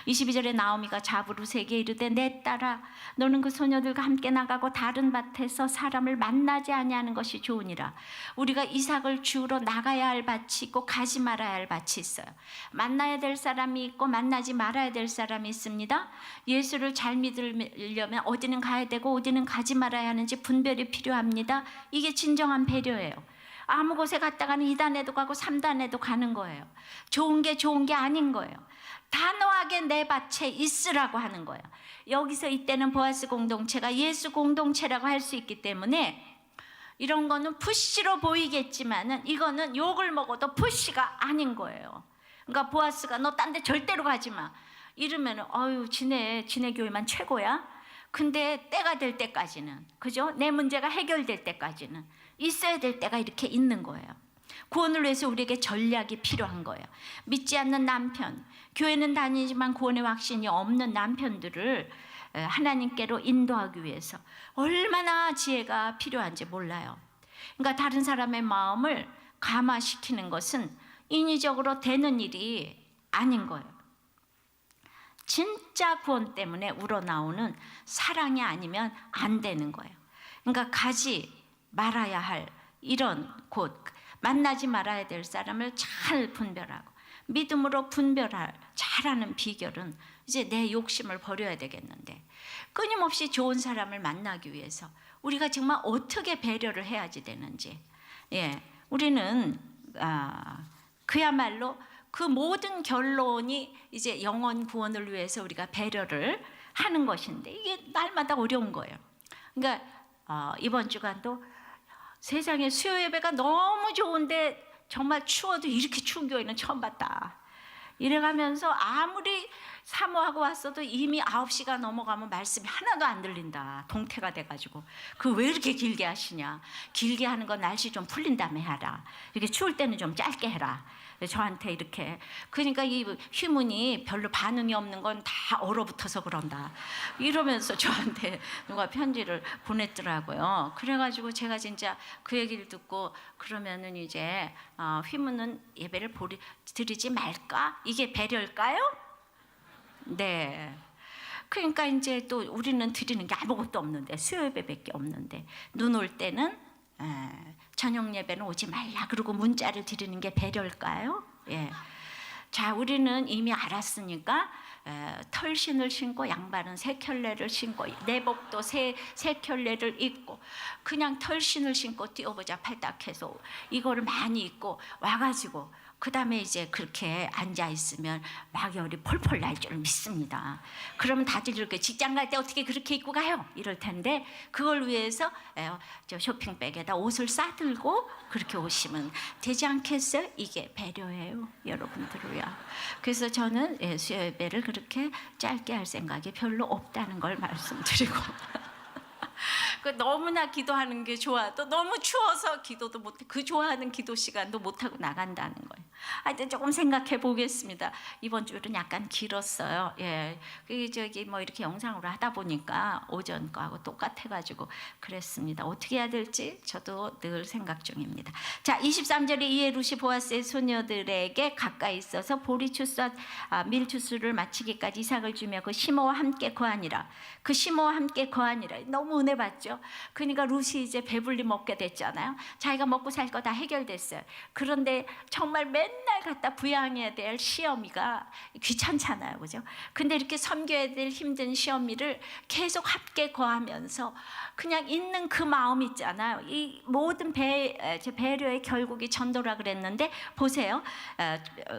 22절에 나오미가 자부르세게 이르되 내 딸아 너는 그 소녀들과 함께 나가고 다른 밭에서 사람을 만나지 아니하는 것이 좋으니라. 우리가 이삭을 주우러 나가야 할 밭이 있고 가지 말아야 할 밭이 있어요. 만나야 될 사람이 있고 만나지 말아야 될 사람이 있습니다. 예수를 잘 믿으려면 어디는 가야 되고 어디는 가지 말아야 하는지 분별이 필요합니다. 이게 진정한 배려예요. 아무 곳에 갔다가는 2단에도 가고 3단에도 가는 거예요. 좋은 게 아닌 거예요. 단호하게 내 밭에 있으라고 하는 거예요. 여기서 이때는 보아스 공동체가 예수 공동체라고 할 수 있기 때문에 이런 거는 푸시로 보이겠지만은 이거는 욕을 먹어도 푸시가 아닌 거예요. 그러니까 보아스가 너 딴 데 절대로 가지 마 이러면은 지네 교회만 최고야. 근데 때가 될 때까지는, 그죠? 내 문제가 해결될 때까지는 있어야 될 때가 이렇게 있는 거예요. 구원을 위해서 우리에게 전략이 필요한 거예요. 믿지 않는 남편, 교회는 다니지만 구원의 확신이 없는 남편들을 하나님께로 인도하기 위해서 얼마나 지혜가 필요한지 몰라요. 그러니까 다른 사람의 마음을 감화시키는 것은 인위적으로 되는 일이 아닌 거예요. 진짜 구원 때문에 우러나오는 사랑이 아니면 안 되는 거예요. 그러니까 가지 말아야 할 이런 곳, 만나지 말아야 될 사람을 잘 분별하고 믿음으로 잘하는 비결은 이제 내 욕심을 버려야 되겠는데 끊임없이 좋은 사람을 만나기 위해서 우리가 정말 어떻게 배려를 해야지 되는지, 우리는 그야말로 그 모든 결론이 이제 영원 구원을 위해서 우리가 배려를 하는 것인데 이게 날마다 어려운 거예요. 그러니까 이번 주간도 세상에 수요 예배가 너무 좋은데 정말 추워도 이렇게 추운 교회는 처음 봤다. 이래가면서 아무리 사모하고 왔어도 이미 9시가 넘어가면 말씀이 하나도 안 들린다. 동태가 돼가지고. 왜 이렇게 길게 하시냐. 길게 하는 건 날씨 좀 풀린 다음에 하라. 이렇게 추울 때는 좀 짧게 해라. 저한테 이렇게. 그러니까 이 휴문이 별로 반응이 없는 건 다 얼어붙어서 그런다. 이러면서 저한테 누가 편지를 보냈더라고요. 그래가지고 제가 진짜 그 얘기를 듣고 그러면은 이제 휴문은 예배를 드리지 말까? 이게 배려일까요? 네. 그러니까 이제 또 우리는 드리는 게 아무것도 없는데 수요 예배밖에 없는데 눈 올 때는 저녁 예배는 오지 말라 그러고 문자를 드리는 게 배려일까요? 자, 우리는 이미 알았으니까 털신을 신고 양발은 세 켤레를 신고 내복도 세 켤레를 입고 그냥 털신을 신고 뛰어보자 팔딱해서 이거를 많이 입고 와가지고 그 다음에 이제 그렇게 앉아있으면 막 열이 폴폴 날 줄 믿습니다. 그러면 다들 이렇게 직장 갈 때 어떻게 그렇게 입고 가요? 이럴 텐데 그걸 위해서 저 쇼핑백에다 옷을 싸들고 그렇게 오시면 되지 않겠어요? 이게 배려예요, 여러분들을요. 그래서 저는 수요 예배를 그렇게 짧게 할 생각이 별로 없다는 걸 말씀드리고 너무나 기도하는 게 좋아도 너무 추워서 기도도 못해 그 좋아하는 기도 시간도 못하고 나간다는 거예요. 하여튼 조금 생각해 보겠습니다. 이번 주는 약간 길었어요. 뭐 이렇게 영상으로 하다 보니까 오전 거하고 똑같아가지고 그랬습니다. 어떻게 해야 될지 저도 늘 생각 중입니다. 자, 23절에 이에 룻이 보아스의 소녀들에게 가까이 있어서 보리추수와 밀추수를 마치기까지 이삭을 주며 그 시모와 함께 거하니라. 그 시모와 함께 거하니라. 너무 은혜 받죠. 그러니까 룻이 이제 배불리 먹게 됐잖아요. 자기가 먹고 살 거 다 해결됐어요. 그런데 정말 맨날 맨날 갖다 부양해야 될 시험이가 귀찮잖아요, 그죠? 근데 이렇게 섬겨야 될 힘든 시험이를 계속 함께 거하면서 그냥 있는 그 마음 있잖아요. 이 모든 배려의 결국이 전도라 그랬는데 보세요.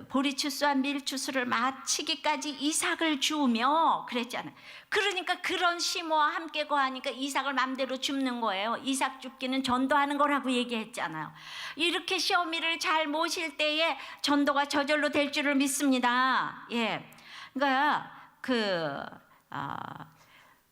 보리추수와 밀추수를 마치기까지 이삭을 주우며 그랬잖아요. 그러니까 그런 심호와 함께 거하니까 이삭을 맘대로 줍는 거예요. 이삭 줍기는 전도하는 거라고 얘기했잖아요. 이렇게 시험이를 잘 모실 때에 전도가 저절로 될 줄을 믿습니다. 예, 그러니까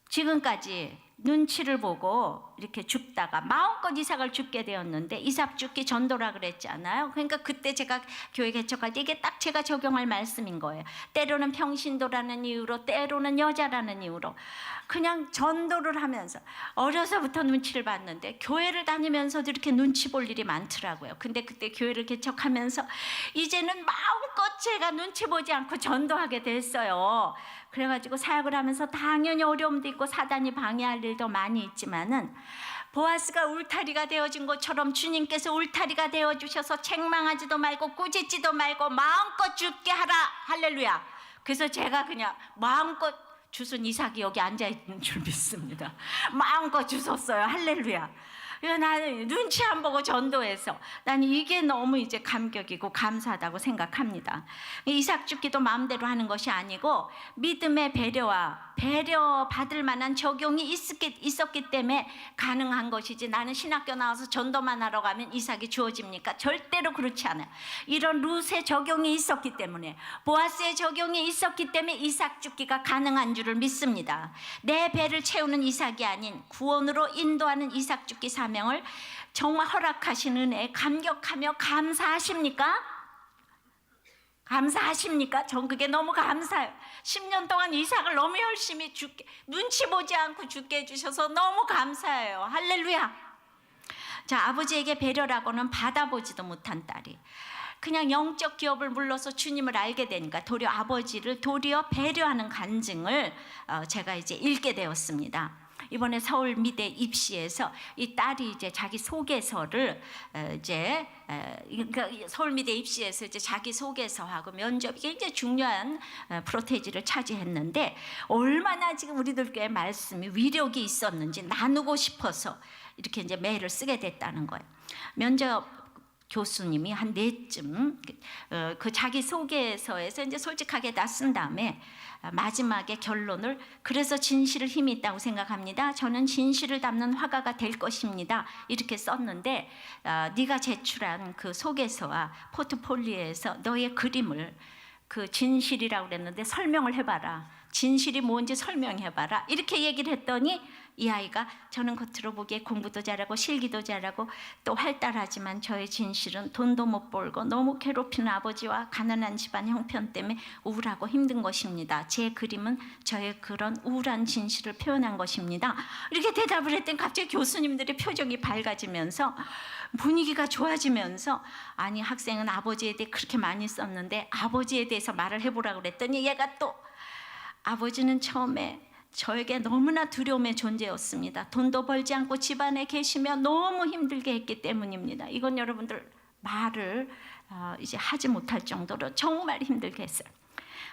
지금까지 눈치를 보고 이렇게 줍다가 마음껏 이삭을 줍게 되었는데 이삭 줍기 전도라 그랬잖아요. 그러니까 그때 제가 교회 개척할 때 이게 딱 제가 적용할 말씀인 거예요. 때로는 평신도라는 이유로, 때로는 여자라는 이유로 그냥 전도를 하면서 어려서부터 눈치를 봤는데 교회를 다니면서도 이렇게 눈치 볼 일이 많더라고요. 근데 그때 교회를 개척하면서 이제는 마음껏 제가 눈치 보지 않고 전도하게 됐어요. 그래가지고 사역을 하면서 당연히 어려움도 있고 사단이 방해할 일도 많이 있지만은 보아스가 울타리가 되어준 것처럼 주님께서 울타리가 되어주셔서 책망하지도 말고 꾸짖지도 말고 마음껏 줍게 하라. 할렐루야. 그래서 제가 그냥 마음껏 주순 이삭이 여기 앉아있는 줄 믿습니다. 마음껏 주셨어요. 할렐루야. 나는 눈치 안 보고 전도해서 나는 이게 너무 이제 감격이고 감사하다고 생각합니다. 이삭 줍기도 마음대로 하는 것이 아니고 믿음의 배려와 배려받을 만한 적용이 있었기 때문에 가능한 것이지, 나는 신학교 나와서 전도만 하러 가면 이삭이 주어집니까? 절대로 그렇지 않아요. 이런 룻의 적용이 있었기 때문에, 보아스의 적용이 있었기 때문에 이삭 줍기가 가능한 줄을 믿습니다. 내 배를 채우는 이삭이 아닌 구원으로 인도하는 이삭 줍기 사명을 정말 허락하신 은혜에 감격하며 감사하십니까? 감사하십니까? 전 그게 너무 감사해요. 10년 동안 이삭을 너무 열심히 죽게, 눈치 보지 않고 죽게 해주셔서 너무 감사해요. 할렐루야. 자, 아버지에게 배려라고는 받아보지도 못한 딸이 그냥 영적 기업을 물러서 주님을 알게 되니까 도리어 아버지를 도리어 배려하는 간증을 제가 이제 읽게 되었습니다. 이번에 서울 미대 입시에서 이 딸이 이제 자기 소개서를 그러니까 서울 미대 입시에서 이제 자기 소개서하고 면접이 굉장히 중요한 프로테이지를 차지했는데 얼마나 지금 우리들 교회 말씀이 위력이 있었는지 나누고 싶어서 이렇게 이제 메일을 쓰게 됐다는 거예요. 면접 교수님이 한 4쯤 그 자기 소개서에서 이제 솔직하게 다 쓴 다음에 마지막에 결론을, 그래서 진실을 힘이 있다고 생각합니다. 저는 진실을 담는 화가가 될 것입니다. 이렇게 썼는데 네가 제출한 그 소개서와 포트폴리오에서 너의 그림을 그 진실이라고 그랬는데 설명을 해봐라. 진실이 뭔지 설명해봐라. 이렇게 얘기를 했더니 이 아이가 저는 겉으로 보기에 공부도 잘하고 실기도 잘하고 또 활달하지만 저의 진실은 돈도 못 벌고 너무 괴롭히는 아버지와 가난한 집안 형편 때문에 우울하고 힘든 것입니다. 제 그림은 저의 그런 우울한 진실을 표현한 것입니다. 이렇게 대답을 했더니 갑자기 교수님들의 표정이 밝아지면서 분위기가 좋아지면서, 아니 학생은 아버지에 대해 그렇게 많이 썼는데 아버지에 대해서 말을 해보라고 그랬더니 얘가 또 아버지는 처음에 저에게 너무나 두려움의 존재였습니다. 돈도 벌지 않고 집안에 계시며 너무 힘들게 했기 때문입니다. 이건 여러분들 말을 이제 하지 못할 정도로 정말 힘들게 했어요.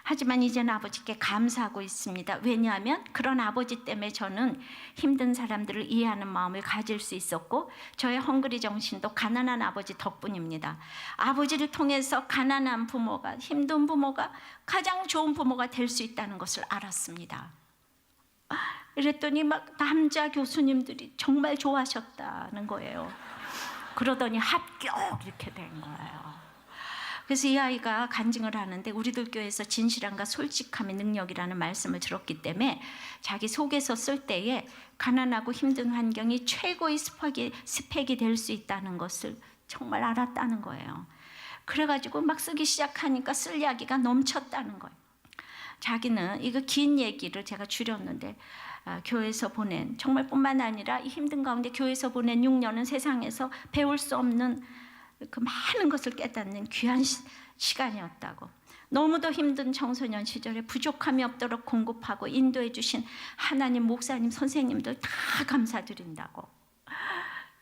하지만 이제는 아버지께 감사하고 있습니다. 왜냐하면 그런 아버지 때문에 저는 힘든 사람들을 이해하는 마음을 가질 수 있었고 저의 헝그리 정신도 가난한 아버지 덕분입니다. 아버지를 통해서 가난한 부모가, 힘든 부모가 가장 좋은 부모가 될 수 있다는 것을 알았습니다. 이랬더니 막 남자 교수님들이 정말 좋아하셨다는 거예요. 그러더니 합격 이렇게 된 거예요. 그래서 이 아이가 간증을 하는데 우리들 교회에서 진실함과 솔직함의 능력이라는 말씀을 들었기 때문에 자기 소개서 쓸 때에 가난하고 힘든 환경이 최고의 스펙이 될 수 있다는 것을 정말 알았다는 거예요. 그래가지고 막 쓰기 시작하니까 쓸 이야기가 넘쳤다는 거예요. 자기는 이거 긴 얘기를 제가 줄였는데 교회에서 보낸, 정말 뿐만 아니라 이 힘든 가운데 교회에서 보낸 6년은 세상에서 배울 수 없는 그 많은 것을 깨닫는 귀한 시간이었다고. 너무도 힘든 청소년 시절에 부족함이 없도록 공급하고 인도해 주신 하나님, 목사님, 선생님들 다 감사드린다고.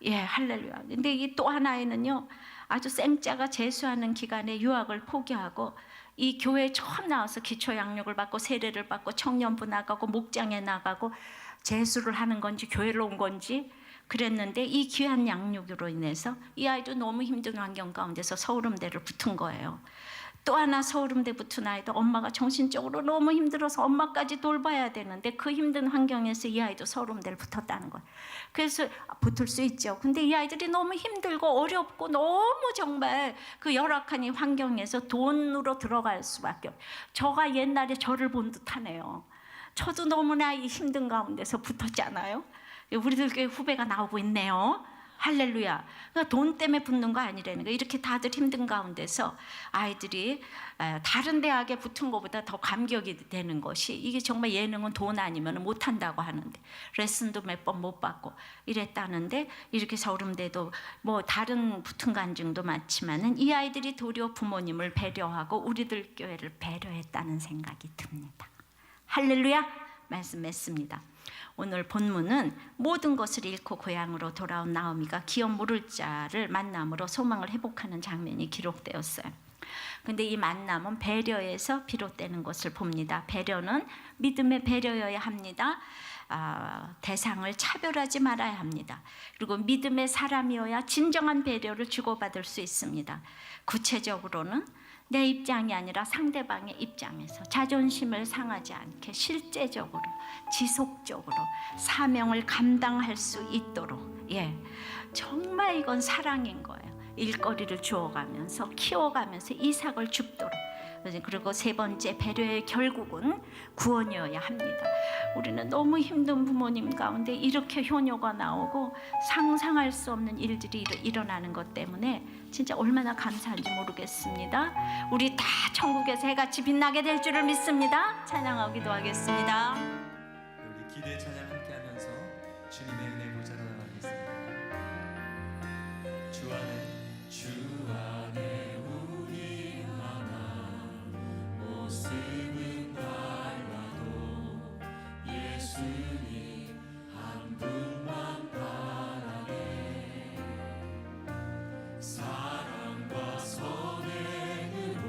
예, 할렐루야. 근데 이 또 하나에는요, 아주 생자가 재수하는 기간에 유학을 포기하고 이 교회에 처음 나와서 기초 양육을 받고 세례를 받고 청년부 나가고 목장에 나가고 재수를 하는 건지 교회를 온 건지 그랬는데 이 귀한 양육으로 인해서 이 아이도 너무 힘든 환경 가운데서 서울음대를 붙은 거예요. 또 하나 서울음대 붙은 아이도 엄마가 정신적으로 너무 힘들어서 엄마까지 돌봐야 되는데 그 힘든 환경에서 이 아이도 서울음대를 붙었다는 거예요. 그래서 붙을 수 있죠. 근데 이 아이들이 너무 힘들고 어렵고 너무 정말 그 열악한 이 환경에서 돈으로 들어갈 수밖에 없어요. 저가 옛날에 저를 본 듯하네요. 저도 너무나 이 힘든 가운데서 붙었잖아요. 우리들 교회 후배가 나오고 있네요. 할렐루야. 그러니까 돈 때문에 붙는 거 아니라는 거예요. 이렇게 다들 힘든 가운데서 아이들이 다른 대학에 붙은 것보다 더 감격이 되는 것이, 이게 정말 예능은 돈 아니면 못한다고 하는데 레슨도 몇 번 못 받고 이랬다는데, 이렇게 서울음대도 뭐 다른 붙은 간증도 많지만은 이 아이들이 도리어 부모님을 배려하고 우리들 교회를 배려했다는 생각이 듭니다. 할렐루야. 말씀 맺습니다. 오늘 본문은 모든 것을 잃고 고향으로 돌아온 나오미가 기업 모를 자를 만남으로 소망을 회복하는 장면이 기록되었어요. 근데 이 만남은 배려에서 비롯되는 것을 봅니다. 배려는 믿음의 배려여야 합니다. 대상을 차별하지 말아야 합니다. 그리고 믿음의 사람이어야 진정한 배려를 주고받을 수 있습니다. 구체적으로는 내 입장이 아니라 상대방의 입장에서 자존심을 상하지 않게 실제적으로 지속적으로 사명을 감당할 수 있도록, 정말 이건 사랑인 거예요. 일거리를 주어가면서 키워가면서 이삭을 줍도록. 그리고 세 번째, 배려의 결국은 구원이어야 합니다. 우리는 너무 힘든 부모님 가운데 이렇게 효녀가 나오고 상상할 수 없는 일들이 일어나는 것 때문에 진짜 얼마나 감사한지 모르겠습니다. 우리 다 천국에서 해같이 빛나게 될 줄을 믿습니다. 찬양하고 기도하겠습니다. 우리 기대 찬양 함께하면서 주님의 은혜 보좌로 나가겠습니다. 주 안에 우리 모습은 달라도 예수님 한 분만 바라네. 사랑과 선행으로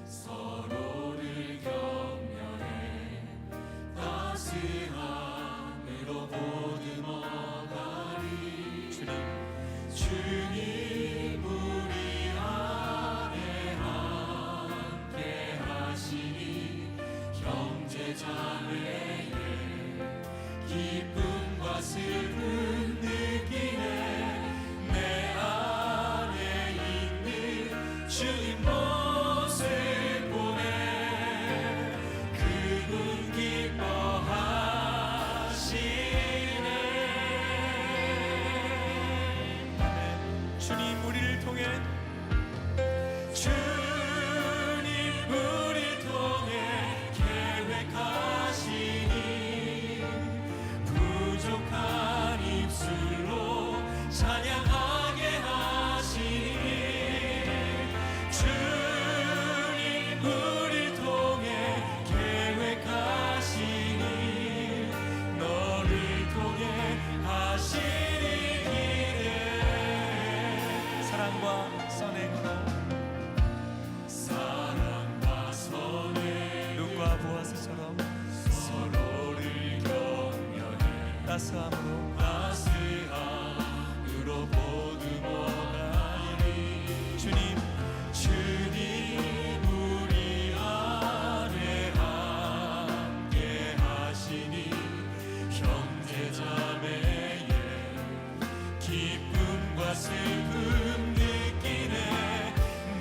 서로를 격려해 따스함으로 보듬어가리. 주님 우리 안에 함께 하시니 형제자매의 기쁨과 슬픔 느끼네. 내 안에 있는 주님 모습 보네. 그분 기뻐하시네. 주님 우리를 통해 계획하시니 부족한 입술로 찬양하게 하시니. 주님 우리를 통해 계획하시니 너를 통해 하시니 기대. 사랑과 선행으로 눈과 보아스처럼 서로를 격려해 따스함으로 보듬어가니. 주님 우리 안에 함께 하시니 형제자매의 기쁨과 슬픔 느끼네.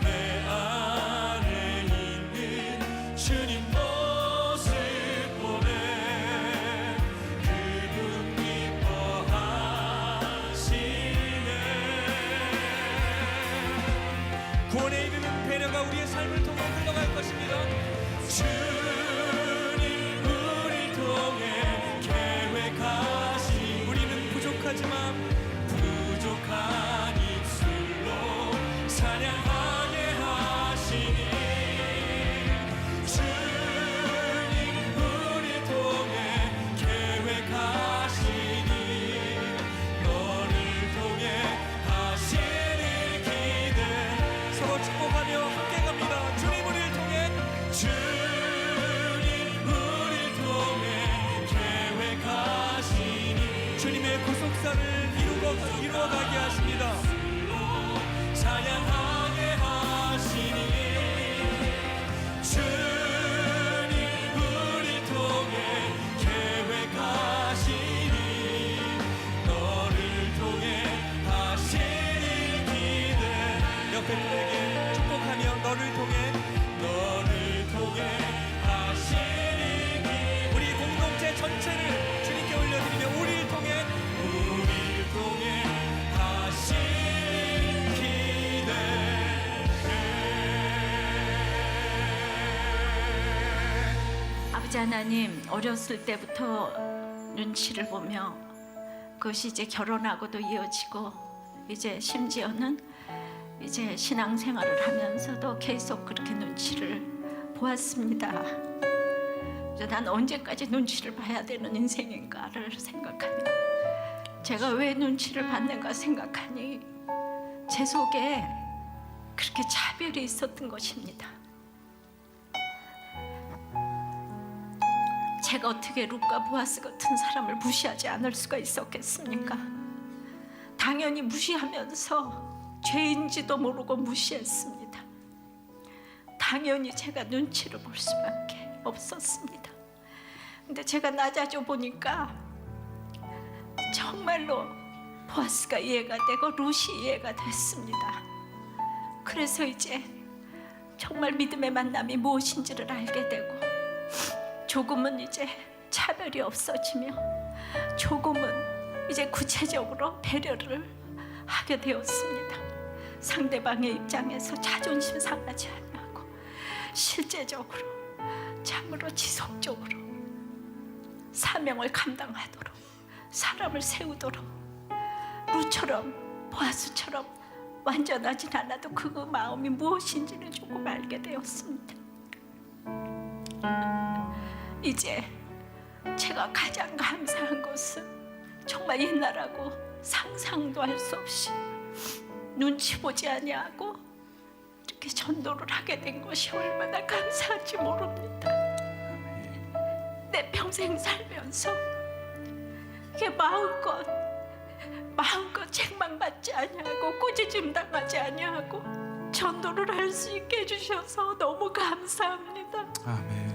내 안에 있는 주님 모습 보네. 그분 기뻐하시네. 구원에 이르는 배려가 우리의 삶을 통해 흘러갈 것입니다. 주님 우리를 통해 계획하시. 우리는 부족하지만 부족한 입술로 찬양하게 하시니. 주님 우리를 통해 계획하시니 너를 통해 하시니 기대. 옆에 분에게 축복하며 너를 통해 하시는 길. 우리 공동체 전체를 주님께 올려드리며 우리를 통해 하시는 기대. 아버지 하나님, 어렸을 때부터 눈치를 보며 그것이 이제 결혼하고도 이어지고 이제 심지어는 이제 신앙생활을 하면서도 계속 그렇게 눈치를 보았습니다. 그래서 난 언제까지 눈치를 봐야 되는 인생인가를 생각하며 제가 왜 눈치를 받는가 생각하니 제 속에 그렇게 차별이 있었던 것입니다. 제가 어떻게 룻과 보아스 같은 사람을 무시하지 않을 수가 있었겠습니까? 당연히 무시하면서 죄인지도 모르고 무시했습니다. 당연히 제가 눈치를 볼 수밖에 없었습니다. 근데 제가 낮아져 보니까 정말로 보아스가 이해가 되고 룻이 이해가 됐습니다. 그래서 이제 정말 믿음의 만남이 무엇인지를 알게 되고 조금은 이제 차별이 없어지며 조금은 이제 구체적으로 배려를 하게 되었습니다. 상대방의 입장에서 자존심 상하지 않고 실제적으로 참으로 지속적으로 사명을 감당하도록 사람을 세우도록 룻처럼 보아스처럼 완전하진 않아도 그 마음이 무엇인지는 조금 알게 되었습니다. 이제 제가 가장 감사한 것은 정말 옛날하고 상상도 할 수 없이 눈치 보지 아니하고 이렇게 전도를 하게 된 것이 얼마나 감사한지 모릅니다. 내 평생 살면서 이게 마음껏 책망받지 아니하고 꾸짖음 당하지 아니하고 전도를 할 수 있게 해주셔서 너무 감사합니다. 아멘.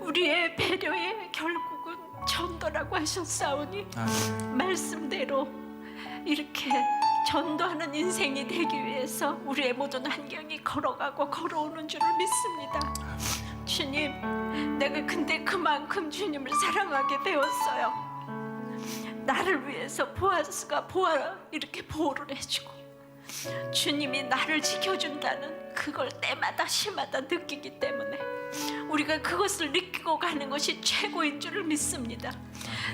우리의 배려의 결국은 전도라고 하셨사오니 말씀대로 이렇게 전도하는 인생이 되기 위해서 우리의 모든 환경이 걸어가고 걸어오는 줄을 믿습니다. 주님, 내가 근데 그만큼 주님을 사랑하게 되었어요. 나를 위해서 보아스가 이렇게 보호를 해주고 주님이 나를 지켜준다는 그걸 때마다 시마다 느끼기 때문에 우리가 그것을 느끼고 가는 것이 최고인 줄을 믿습니다.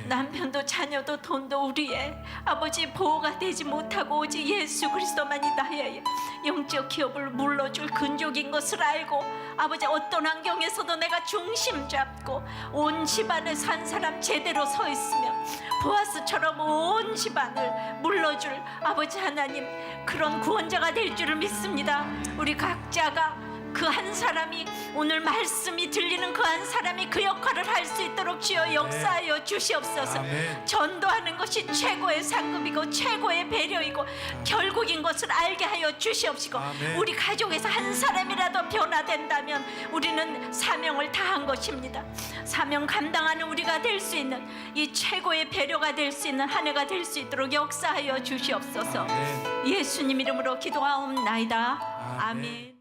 남편도 자녀도 돈도 우리의 아버지 보호가 되지 못하고 오직 예수 그리스도만이 나의 영적 기업을 물러줄 근족인 것을 알고 아버지 어떤 환경에서도 내가 중심 잡고 온 집안을 산 사람 제대로 서 있으며 보아스처럼 온 집안을 물러줄 아버지 하나님 그런 구원자가 될 줄을 믿습니다. 우리 각자가 그 한 사람이 오늘 말씀이 들리는 그 한 사람이 그 역할을 할 수 있도록 주여 역사하여 주시옵소서. 전도하는 것이 최고의 상급이고 최고의 배려이고 결국인 것을 알게 하여 주시옵시고 우리 가족에서 한 사람이라도 변화된다면 우리는 사명을 다한 것입니다. 사명 감당하는 우리가 될 수 있는 이 최고의 배려가 될 수 있는 한 해가 될 수 있도록 역사하여 주시옵소서. 예수님 이름으로 기도하옵나이다. 아멘.